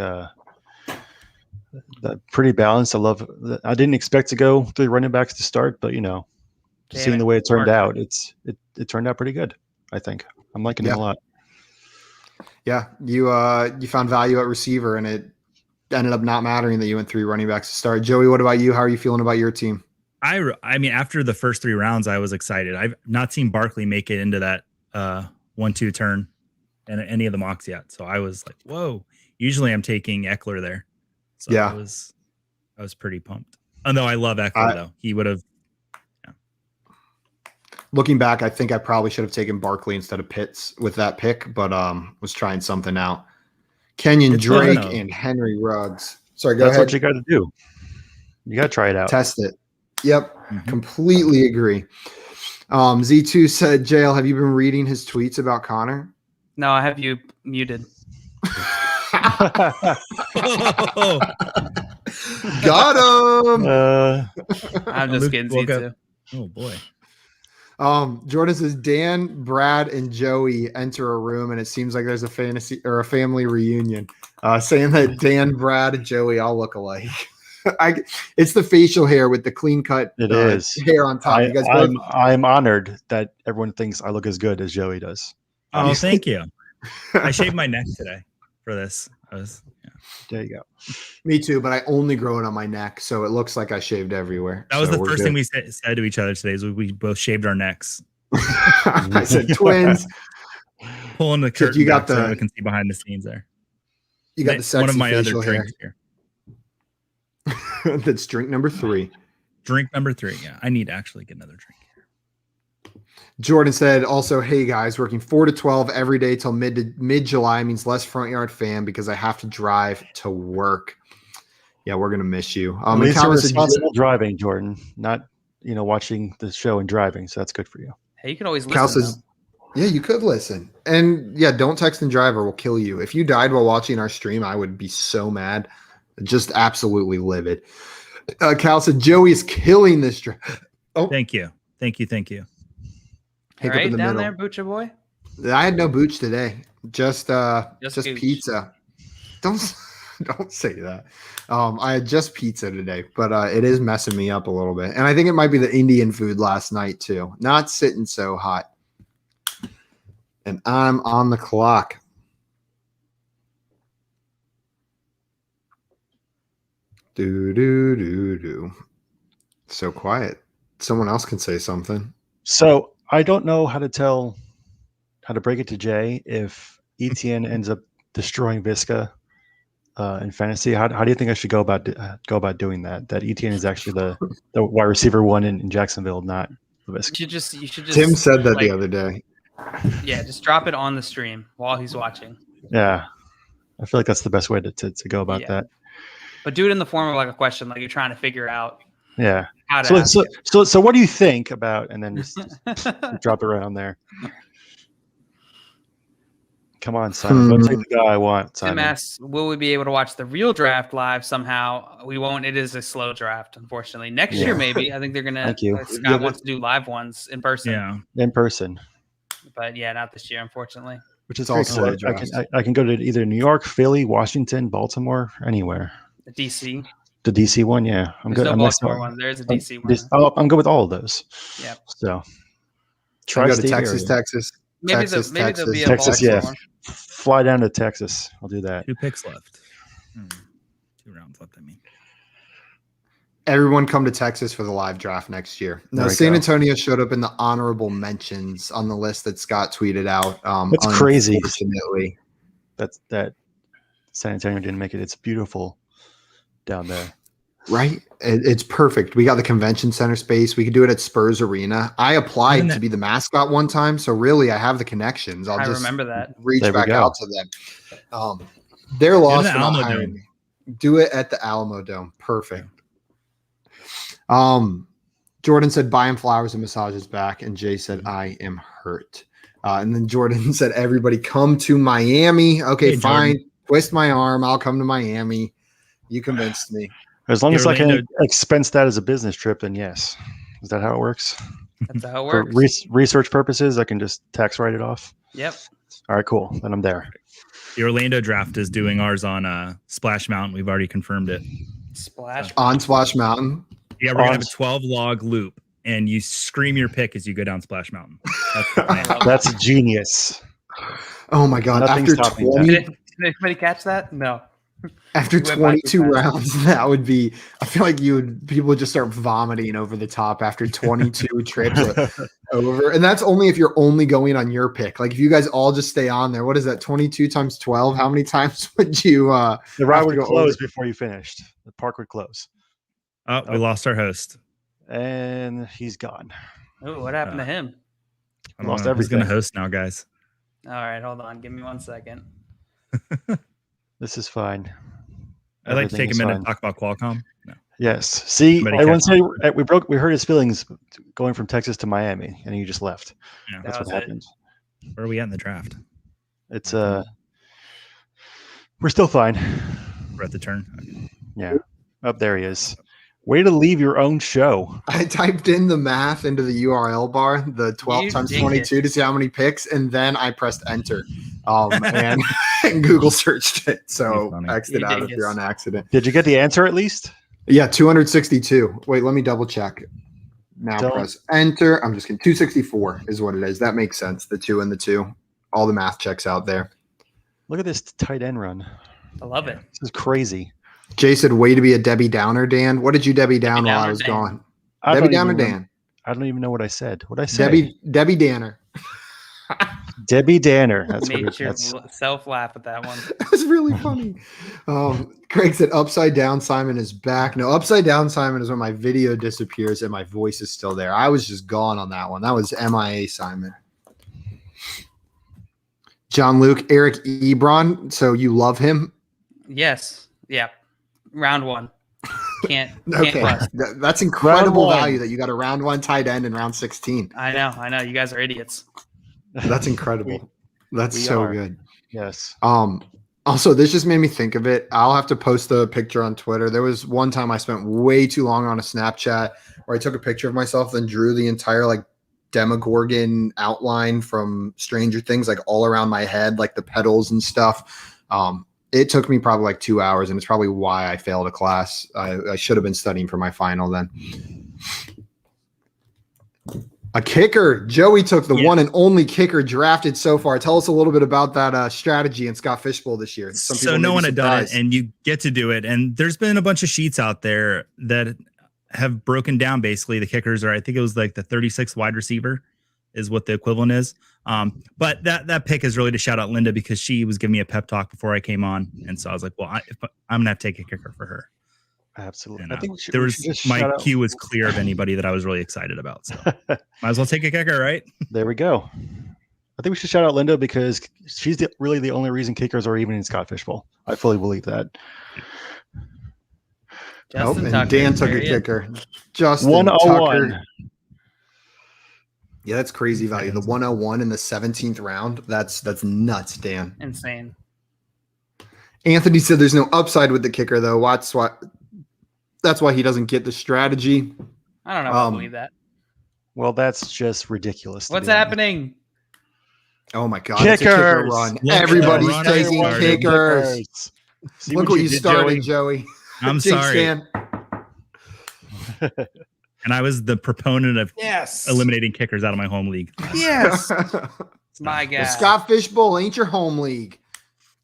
S4: pretty balanced. I didn't expect to go 3 running backs to start, but seeing the way it turned out, it turned out pretty good. I think I'm liking it a lot.
S1: Yeah, you found value at receiver, and it ended up not mattering that you went 3 running backs to start. Joey, what about you? How are you feeling about your team?
S2: I mean, after the first 3 rounds, I was excited. I've not seen Barkley make it into that 1-2 turn in any of the mocks yet, so I was like, whoa. Usually, I'm taking Eckler there, so I was pretty pumped. Oh no, I love Eckler though. He would have.
S1: Looking back, I think I probably should have taken Barkley instead of Pitts with that pick, but was trying something out. Kenyon Drake and Henry Ruggs. Sorry, go ahead.
S4: That's what you got to do. You got to try it out.
S1: Test it. Yep, completely agree. Z2 said, JL, have you been reading his tweets about Connor?
S3: No, I have you muted.
S1: Got him.
S3: I'm just kidding, Z2.
S2: Oh, boy.
S1: Jordan says Dan, Brad, and Joey enter a room, and it seems like there's a fantasy or a family reunion. Saying that Dan, Brad, and Joey all look alike. It's the facial hair with the clean cut.
S4: It is
S1: hair on top.
S4: I'm honored that everyone thinks I look as good as Joey does.
S2: Oh, thank you. I shaved my neck today for this.
S4: There you go.
S1: Me too, but I only grow it on my neck, so it looks like I shaved everywhere.
S2: That was the first thing we said to each other today. Is we both shaved our necks.
S1: I said twins.
S2: Pulling the curtain. You got so we can see behind the scenes there.
S1: You got the sexy
S2: one of my
S1: facial
S2: other
S1: hair.
S2: drinks here.
S1: That's drink number 3.
S2: Drink number 3. Yeah, I need to actually get another drink here.
S1: Jordan said also, hey guys, working 4 to 12 every day till mid-July means less front yard fan because I have to drive to work. Yeah, we're gonna miss you.
S4: At least you're responsible driving, Jordan, not watching the show and driving. So that's good for you.
S3: Hey, you can always
S1: Cal
S3: listen.
S1: says, yeah, you could listen. And yeah, don't text and drive or we'll kill you. If you died while watching our stream, I would be so mad. Just absolutely livid. Cal said, Joey is killing this drive. Oh,
S2: thank you.
S3: All right, down there, Butcher boy.
S1: I had no booch today. Just pizza. Don't say that. I had just pizza today, but it is messing me up a little bit. And I think it might be the Indian food last night too. Not sitting so hot. And I'm on the clock. Do. So quiet. Someone else can say something.
S4: So I don't know how to break it to Jay if ETN ends up destroying Visca in fantasy. How do you think I should go about doing that? That ETN is actually the wide receiver 1 in Jacksonville, not Visca.
S3: You should just.
S1: Tim said that the other day.
S3: Yeah, just drop it on the stream while he's watching.
S4: Yeah, I feel like that's the best way to go about that.
S3: But do it in the form of like a question, like you're trying to figure out.
S4: Yeah.
S3: How to
S4: so what do you think about? And then just drop it right on there. Come on, Simon. Don't take the guy I want, Simon.
S3: Tim asks, will we be able to watch the real draft live somehow? We won't. It is a slow draft, unfortunately. Next year, maybe. I think they're gonna.
S4: Thank you.
S3: Scott wants to do live ones in person.
S2: Yeah,
S4: in person.
S3: But yeah, not this year, unfortunately.
S4: Which is also I can go to either New York, Philly, Washington, Baltimore, anywhere.
S3: The DC.
S4: The DC one, yeah. I'm good.
S3: No Baltimore one. There's a DC
S4: one. I'm good with all of those.
S3: Yeah.
S4: So
S1: try to Texas.
S3: Maybe there'll be a
S4: Texas,
S3: Baltimore
S4: yeah.
S3: one.
S4: Fly down to Texas. I'll do that.
S2: 2 picks left. 2 rounds left, I mean.
S1: Everyone come to Texas for the live draft next year. No, San Antonio showed up in the honorable mentions on the list that Scott tweeted out.
S4: That's crazy.
S1: Unfortunately.
S4: That San Antonio didn't make it. It's beautiful down there.
S1: Right? It's perfect. We got the convention center space. We could do it at Spurs Arena. I applied to be the mascot one time, so really I have the connections. I'll just
S3: remember that.
S1: Reach back out to them. They're lost for not hiring me. Do it at the Alamo Dome. Perfect. Jordan said, buy him flowers and massages back. And Jay said, I am hurt. And then Jordan said, everybody come to Miami. Okay, fine. Twist my arm. I'll come to Miami. You convinced me.
S4: As long
S2: The
S4: as I
S2: Orlando-
S4: can expense that as a business trip, then yes. Is that how it works?
S3: That's how it
S4: For
S3: works.
S4: research purposes, I can just tax write it off.
S3: Yep.
S4: All right, cool. Then I'm there.
S2: The Orlando draft is doing ours on Splash Mountain. We've already confirmed it.
S3: Splash.
S1: On Splash Mountain.
S2: Yeah, we're gonna have a 12 log loop, and you scream your pick as you go down Splash Mountain. That's the plan.
S4: That's genius.
S1: Oh my God.
S4: Nothing's
S1: After
S4: topping
S1: 20,
S3: Did anybody catch that? No.
S1: after
S3: Went by too
S1: 22
S3: fast.
S1: rounds, that would be, I feel like people would just start vomiting over the top after 22 trips over. And that's only if you're only going on your pick. Like if you guys all just stay on there, what is that? 22 times 12? How many times would you,
S4: The ride
S1: have to
S4: would
S1: go
S4: close
S1: over?
S4: before you finished. The park would close.
S2: Oh, we lost our host.
S4: And he's gone.
S3: Oh, what happened to him?
S2: I don't
S4: Lost
S2: know. Who's gonna
S4: everything.
S2: host now, guys?
S3: All right, hold on. Give me 1 second.
S4: This is fine.
S2: I'd like to
S4: Everything
S2: take a
S4: is
S2: minute
S4: fine.
S2: and talk about Qualcomm. No.
S4: Yes. See,
S2: Somebody
S4: everyone
S2: catch
S4: said we heard his feelings going from Texas to Miami, and he just left.
S2: Yeah.
S4: That's
S3: That
S4: what
S3: was it.
S4: happened.
S2: Where are we at in the draft?
S4: It's we're still fine.
S2: We're at the turn.
S4: Yeah. Up there he is. Way to leave your own show.
S1: I typed in the math into the URL bar, the 12
S3: You
S1: times
S3: did
S1: 22 to see how many picks, and then I pressed enter. And, and Google searched it. So
S2: Funny.
S1: exit
S3: You
S1: out if
S3: dingus.
S1: you're on accident.
S4: Did you get the answer at least?
S1: Yeah, 262. Wait, let me double check. Now
S4: Don't-
S1: press enter. I'm just kidding. 264 is what it is. That makes sense. The 2 and the 2. All the math checks out there.
S4: Look at this tight end run.
S3: I love it.
S4: This is crazy.
S1: Jay said, way to be a Debbie Downer, Dan. What did you Debbie down while
S3: Downer,
S1: I was
S3: Dan.
S1: gone?
S4: I
S1: Debbie
S4: don't
S1: Downer,
S4: even
S1: Dan.
S4: I don't even know what I said. What did I say?
S1: Debbie Danner.
S4: Debbie Danner. That's what
S3: Made
S4: it, that's
S3: yourself laugh at that one.
S1: That was really funny. Craig said, upside down Simon is back. No, upside down Simon is when my video disappears and my voice is still there. I was just gone on that one. That was MIA Simon. John Luke, Eric Ebron. So you love him?
S3: Yes. Yeah. Round 1. Can't
S1: Okay.
S3: bust.
S1: That's incredible
S4: Round one.
S1: value that you got a round 1 tight end in round 16.
S3: I know. You guys are idiots.
S1: That's incredible. That's
S4: we
S1: so
S4: are.
S1: good.
S4: yes.
S1: Also, this just made me think of it. I'll have to post a picture on Twitter. There was one time I spent way too long on a Snapchat where I took a picture of myself and drew the entire like Demogorgon outline from Stranger Things, like all around my head, like the petals and stuff. It took me probably like 2 hours, and it's probably why I failed a class. I should have been studying for my final then. A kicker. Joey took the one and only kicker drafted so far. Tell us a little bit about that strategy in Scott Fishbowl this year. Some
S2: So
S1: people
S2: no
S1: may be
S2: one had done it,
S1: surprised.
S2: and you get to do it. And there's been a bunch of sheets out there that have broken down basically the kickers, or I think it was like the 36 wide receiver is what the equivalent is. But that pick is really to shout out Linda because she was giving me a pep talk before I came on, and so I was like, well, I'm gonna have to take a kicker for her.
S4: Absolutely.
S2: And,
S4: I think we should,
S2: there
S4: we
S2: was
S4: should just
S2: my
S4: shout out-
S2: cue was clear of anybody that I was really excited about. So might as well take a kicker, right?
S4: There we go. I think we should shout out Linda because she's really the only reason kickers are even in Scott Fishbowl. I fully believe that.
S1: Nope,
S3: Justin
S1: and
S3: Tucker,
S1: Dan took a
S3: there he is.
S1: kicker. Justin
S4: 101.
S1: Tucker. Yeah, that's crazy value. The 101 in the 17th round. That's nuts, Dan.
S3: Insane.
S1: Anthony said there's no upside with the kicker, though. That's why he doesn't get the strategy.
S3: I don't know if I believe that.
S4: Well, that's just ridiculous. to
S3: What's
S4: be honest.
S3: happening?
S1: Oh my God. It's a kicker
S4: Kickers.
S1: run.
S2: Look at
S1: Everybody's
S2: the runner
S1: taking
S2: started.
S1: kickers.
S4: See
S1: Look what you
S4: did,
S1: started,
S4: Joey?
S1: Joey.
S2: I'm
S1: Jinx
S2: sorry.
S1: fan.
S2: And I was the proponent of
S3: Yes.
S2: eliminating kickers out of my home league.
S3: Yes. It's my guy.
S1: The Scott Fishbowl ain't your home league.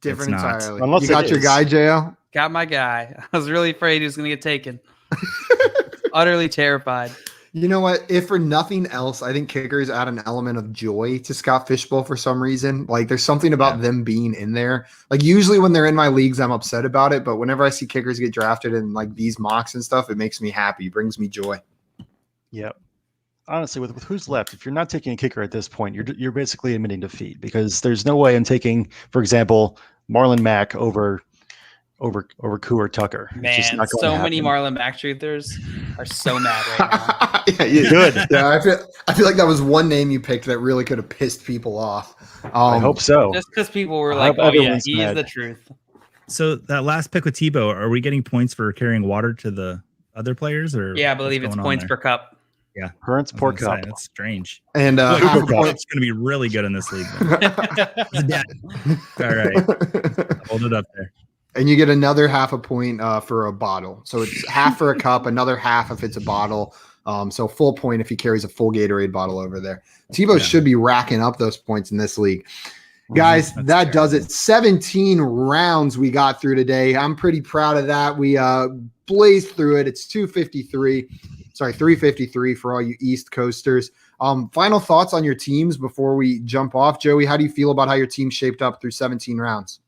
S1: Different
S2: It's not.
S1: entirely.
S4: Unless
S1: You got
S4: it
S1: your
S4: is.
S1: guy, Jo?
S3: Got my guy. I was really afraid he was going to get taken. Utterly terrified.
S1: You know what? If for nothing else, I think kickers add an element of joy to Scott Fishbowl for some reason. Like there's something about them being in there. Like usually when they're in my leagues, I'm upset about it. But whenever I see kickers get drafted in like these mocks and stuff, it makes me happy. It brings me joy.
S4: Yep. Honestly, with who's left, if you're not taking a kicker at this point, you're basically admitting defeat because there's no way I'm taking, for example, Marlon Mack over Koo or Tucker. It's just
S3: Man,
S4: not going
S3: so
S4: to
S3: many
S4: happen.
S3: Marlon Mack truthers are so mad right now.
S1: Yeah, you
S4: Good.
S1: Yeah, I feel like that was one name you picked that really could have pissed people off.
S4: I hope so.
S3: Just because people were
S4: I
S3: like,
S4: hope
S3: oh, yeah,
S4: everyone's
S3: he's
S4: mad.
S3: the truth.
S2: So that last pick with Tebow, are we getting points for carrying water to the other players, or
S3: Yeah, I believe it's points per cup.
S2: Yeah,
S4: Currents per cup.
S2: That's strange.
S1: And
S2: Cooper Cup's going to be really good in this league. All right, hold it up there.
S1: And you get another half a point for a bottle. So it's half for a cup, another half if it's a bottle. So full point if he carries a full Gatorade bottle over there. Tebow should be racking up those points in this league. Guys, that does it. 17 rounds we got through today. I'm pretty proud of that. We blazed through it. It's 353 for all you East Coasters. Final thoughts on your teams before we jump off. Joey, how do you feel about how your team shaped up through 17 rounds?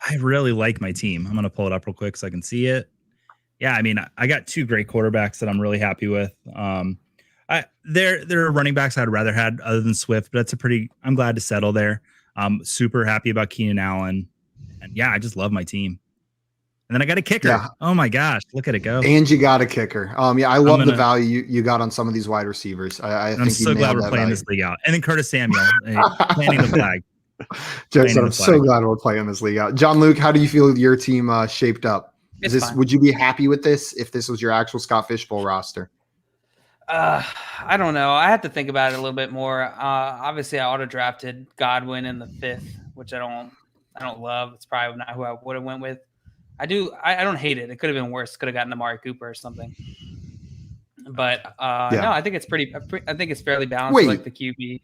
S2: I really like my team. I'm going to pull it up real quick so I can see it. Yeah, I mean, I got 2 great quarterbacks that I'm really happy with. There are running backs I'd rather had other than Swift, but I'm glad to settle there. I'm super happy about Keenan Allen. And yeah, I just love my team. And then I got a kicker. Yeah. Oh my gosh, look at it go.
S1: And you got a kicker. Yeah, I love the value you got on some of these wide receivers. I'm
S2: so glad we're playing this league out. And then Curtis Samuel planting the flag.
S1: Jason, I'm so glad we're playing this league out. John Luke, how do you feel your team shaped up? Would you be happy with this if this was your actual Scott Fishbowl roster?
S3: I don't know. I have to think about it a little bit more. Obviously, I auto drafted Godwin in the 5th, which I don't love. It's probably not who I would have went with. I don't hate it. It could have been worse. Could have gotten Amari Cooper or something. But no, I think it's fairly balanced.
S1: Wait.
S3: Like the QB.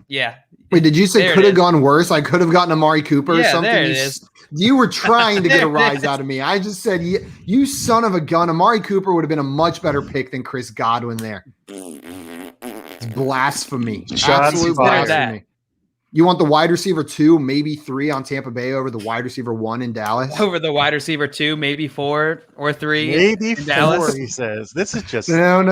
S3: Yeah.
S1: Wait, did you say could have gone worse? I could have gotten Amari Cooper or something.
S3: There it is.
S1: You were trying to get a rise out of me. I just said, you son of a gun. Amari Cooper would have been a much better pick than Chris Godwin there. It's blasphemy. Absolute blasphemy. You want the wide receiver 2, maybe 3 on Tampa Bay over the wide receiver 1 in Dallas?
S3: Over the wide receiver 2, maybe 4 or 3
S4: maybe
S3: in
S4: 4,
S3: Dallas.
S4: he says. This is just
S1: no.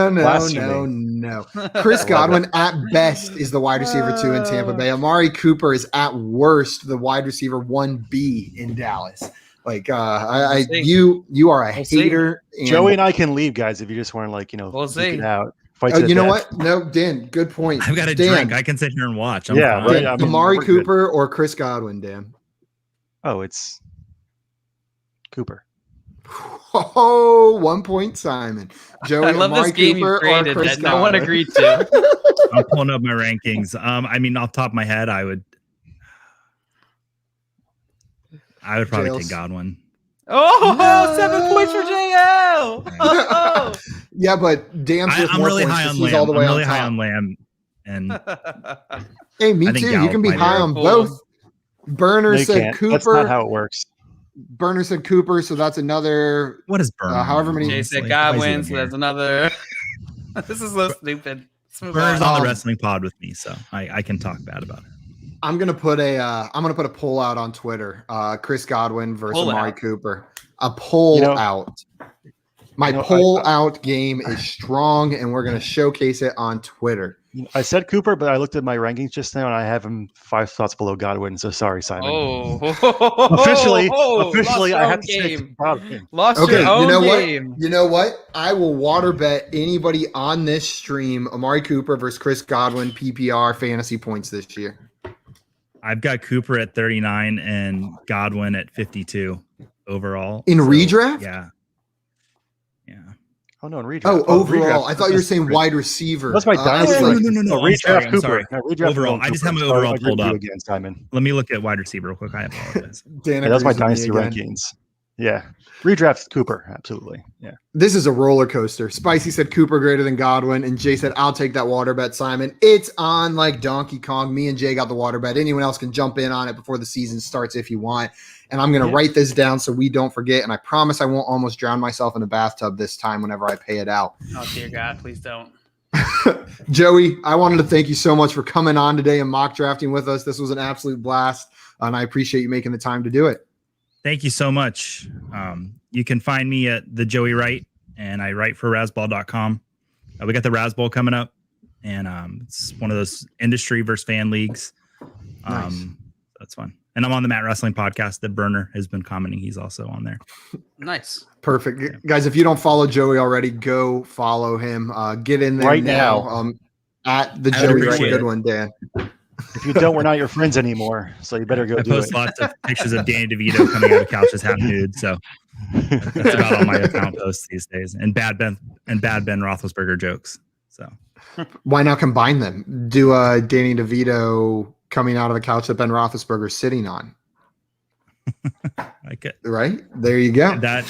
S1: Chris Godwin at best is the wide receiver 2 in Tampa Bay. Amari Cooper is at worst the wide receiver 1B in Dallas. Like you are a hater.
S4: Joey and I can leave, guys, if you just want to
S3: we'll see.
S4: It out.
S1: You know what? No, Dan, good point.
S2: I've got a drink. I can sit here and watch.
S4: Right.
S1: Amari Cooper or Chris Godwin, Dan?
S4: Oh, it's Cooper.
S1: Oh, 1 point, Simon. Joey,
S3: I love
S1: Amari
S3: this game
S1: Cooper
S3: you created
S1: or Chris
S3: that
S1: Godwin?
S3: no one agreed to.
S2: I'm pulling up my rankings. I mean, off the top of my head, I would probably take Godwin.
S3: Oh, 7 points for JL.
S1: Yeah, but Dan's with
S2: I'm
S1: more
S2: really
S1: points.
S2: high on
S1: He's
S2: Lamb.
S1: all the way
S2: I'm really
S1: on
S2: high
S1: top.
S2: on Lamb. And
S1: Hey, me
S2: I think
S1: too.
S2: Gallup
S1: You can be
S2: might
S1: high
S2: be
S1: on
S3: full.
S1: both. Burner said Cooper.
S4: That's not how it works.
S1: Burner said Cooper, so that's another.
S2: What is Burner?
S1: However many.
S3: Jay said Godwin, so that's another. This is so stupid.
S2: Burner's on the wrestling pod with me, so I can talk bad about it.
S1: I'm gonna put a poll out on Twitter. Chris Godwin versus Amari Cooper. A poll out. My poll out game is strong, and we're gonna showcase it on Twitter.
S4: I said Cooper, but I looked at my rankings just now, and I have him 5 spots below Godwin. So sorry, Simon. Officially, I have to say Godwin.
S3: Lost your own game.
S1: You know what? I will water bet anybody on this stream Amari Cooper versus Chris Godwin PPR fantasy points this year.
S2: I've got Cooper at 39 and Godwin at 52 overall.
S1: In redraft?
S2: Yeah.
S4: Oh, no, in redraft.
S1: Oh, overall.
S4: Redraft.
S1: I thought you were saying wide receiver.
S4: That's my dynasty.
S2: No.
S4: Redraft Cooper. No, redraft
S2: overall. I just have my overall pulled up.
S4: Again, Simon.
S2: Let me look at wide receiver real quick. I apologize.
S4: That's my dynasty rankings. Yeah. Redraft Cooper. Absolutely. Yeah.
S1: This is a roller coaster. Spicy said Cooper greater than Godwin, and Jay said, I'll take that water bet, Simon. It's on like Donkey Kong. Me and Jay got the water bet. Anyone else can jump in on it before the season starts if you want. And I'm going to write this down so we don't forget. And I promise I won't almost drown myself in a bathtub this time whenever I pay it out.
S3: Oh, dear God, please don't.
S1: Joey, I wanted to thank you so much for coming on today and mock drafting with us. This was an absolute blast, and I appreciate you making the time to do it.
S2: Thank you so much. You can find me at the Joey Wright, and I write for Razzball.com. We got the Razzball coming up, and it's one of those industry versus fan leagues.
S1: Nice.
S2: That's fun. And I'm on the Matt Wrestling podcast that Burner has been commenting. He's also on there.
S3: Nice.
S1: Perfect. Yeah. Guys, if you don't follow Joey already, go follow him. Get in there
S4: right now.
S1: At the Joey Wright. Good one, Dan.
S4: If you don't, we're not your friends anymore. So you better go
S2: I
S4: do
S2: post
S4: it.
S2: lots of pictures of Danny DeVito coming out of couches half nude. So that's about all my account posts these days. And bad Ben Roethlisberger jokes. So
S1: why not combine them? Do Danny DeVito coming out of a couch that Ben Roethlisberger's sitting on.
S2: I could.
S1: Right? There you go.
S2: That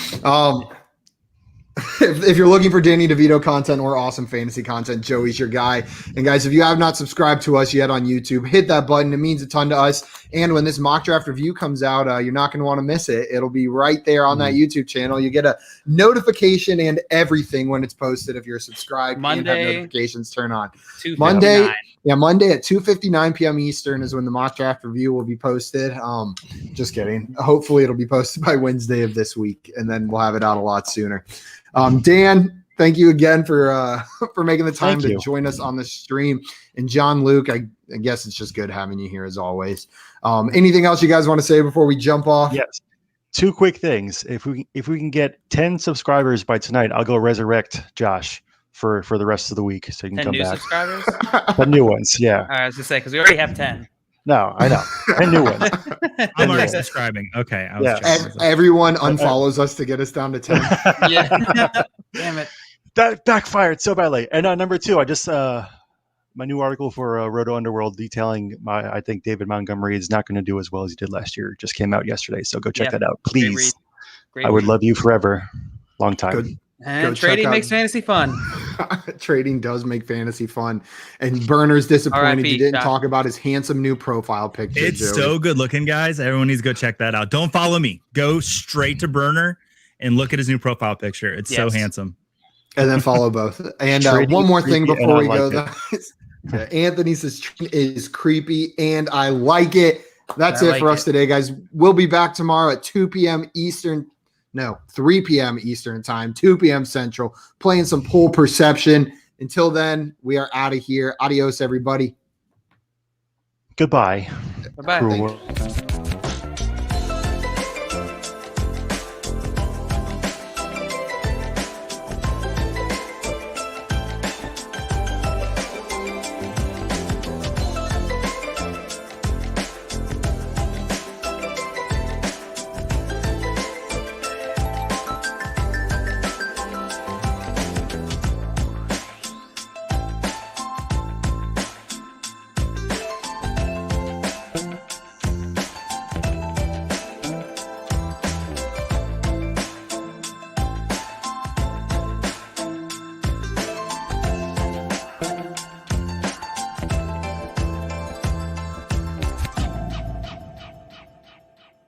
S1: if you're looking for Danny DeVito content or awesome fantasy content, Joey's your guy. And guys, if you have not subscribed to us yet on YouTube, hit that button. It means a ton to us. And when this mock draft review comes out, you're not going to want to miss it. It'll be right there on that YouTube channel. You get a notification and everything when it's posted if you're subscribed and have notifications turn on. Monday at 2:59 p.m. Eastern is when the mock draft review will be posted. Just kidding. Hopefully it'll be posted by Wednesday of this week, and then we'll have it out a lot sooner. Dan, thank you again for making the time to join us on the stream. And John Luke, I guess it's just good having you here as always. Anything else you guys want to say before we jump off?
S4: Yes. 2 quick things. If we can get 10 subscribers by tonight, I'll go resurrect Josh for the rest of the week, so you can
S3: 10
S4: come
S3: new
S4: back.
S3: Subscribers?
S4: The new ones, yeah.
S3: I was gonna say because we already have 10.
S4: No, I know. 10 new ones.
S2: I'm already subscribing. Okay.
S1: Everyone unfollows us to get us down to 10.
S3: Yeah. Damn it.
S4: That backfired so badly. And number 2, I just my new article for Roto Underworld detailing I think David Montgomery is not going to do as well as he did last year. Just came out yesterday, so go check that out, please. Great I would love you forever. Long time.
S1: Good.
S3: And trading makes fantasy fun.
S1: Trading does make fantasy fun. And Burner's disappointed you didn't talk about his handsome new profile picture.
S2: It's
S1: Joey.
S2: so good looking, guys. Everyone needs to go check that out. Don't follow me. Go straight to Burner and look at his new profile picture. It's so handsome.
S1: And then follow both. And one more thing before we go. Anthony says is creepy, and I like it. That's it for us today, guys. We'll be back tomorrow at 2 p.m. Eastern. No, 3 p.m. Eastern time, 2 p.m. Central, playing some pool perception. Until then, we are out of here. Adios, everybody.
S4: Goodbye.
S3: Bye-bye.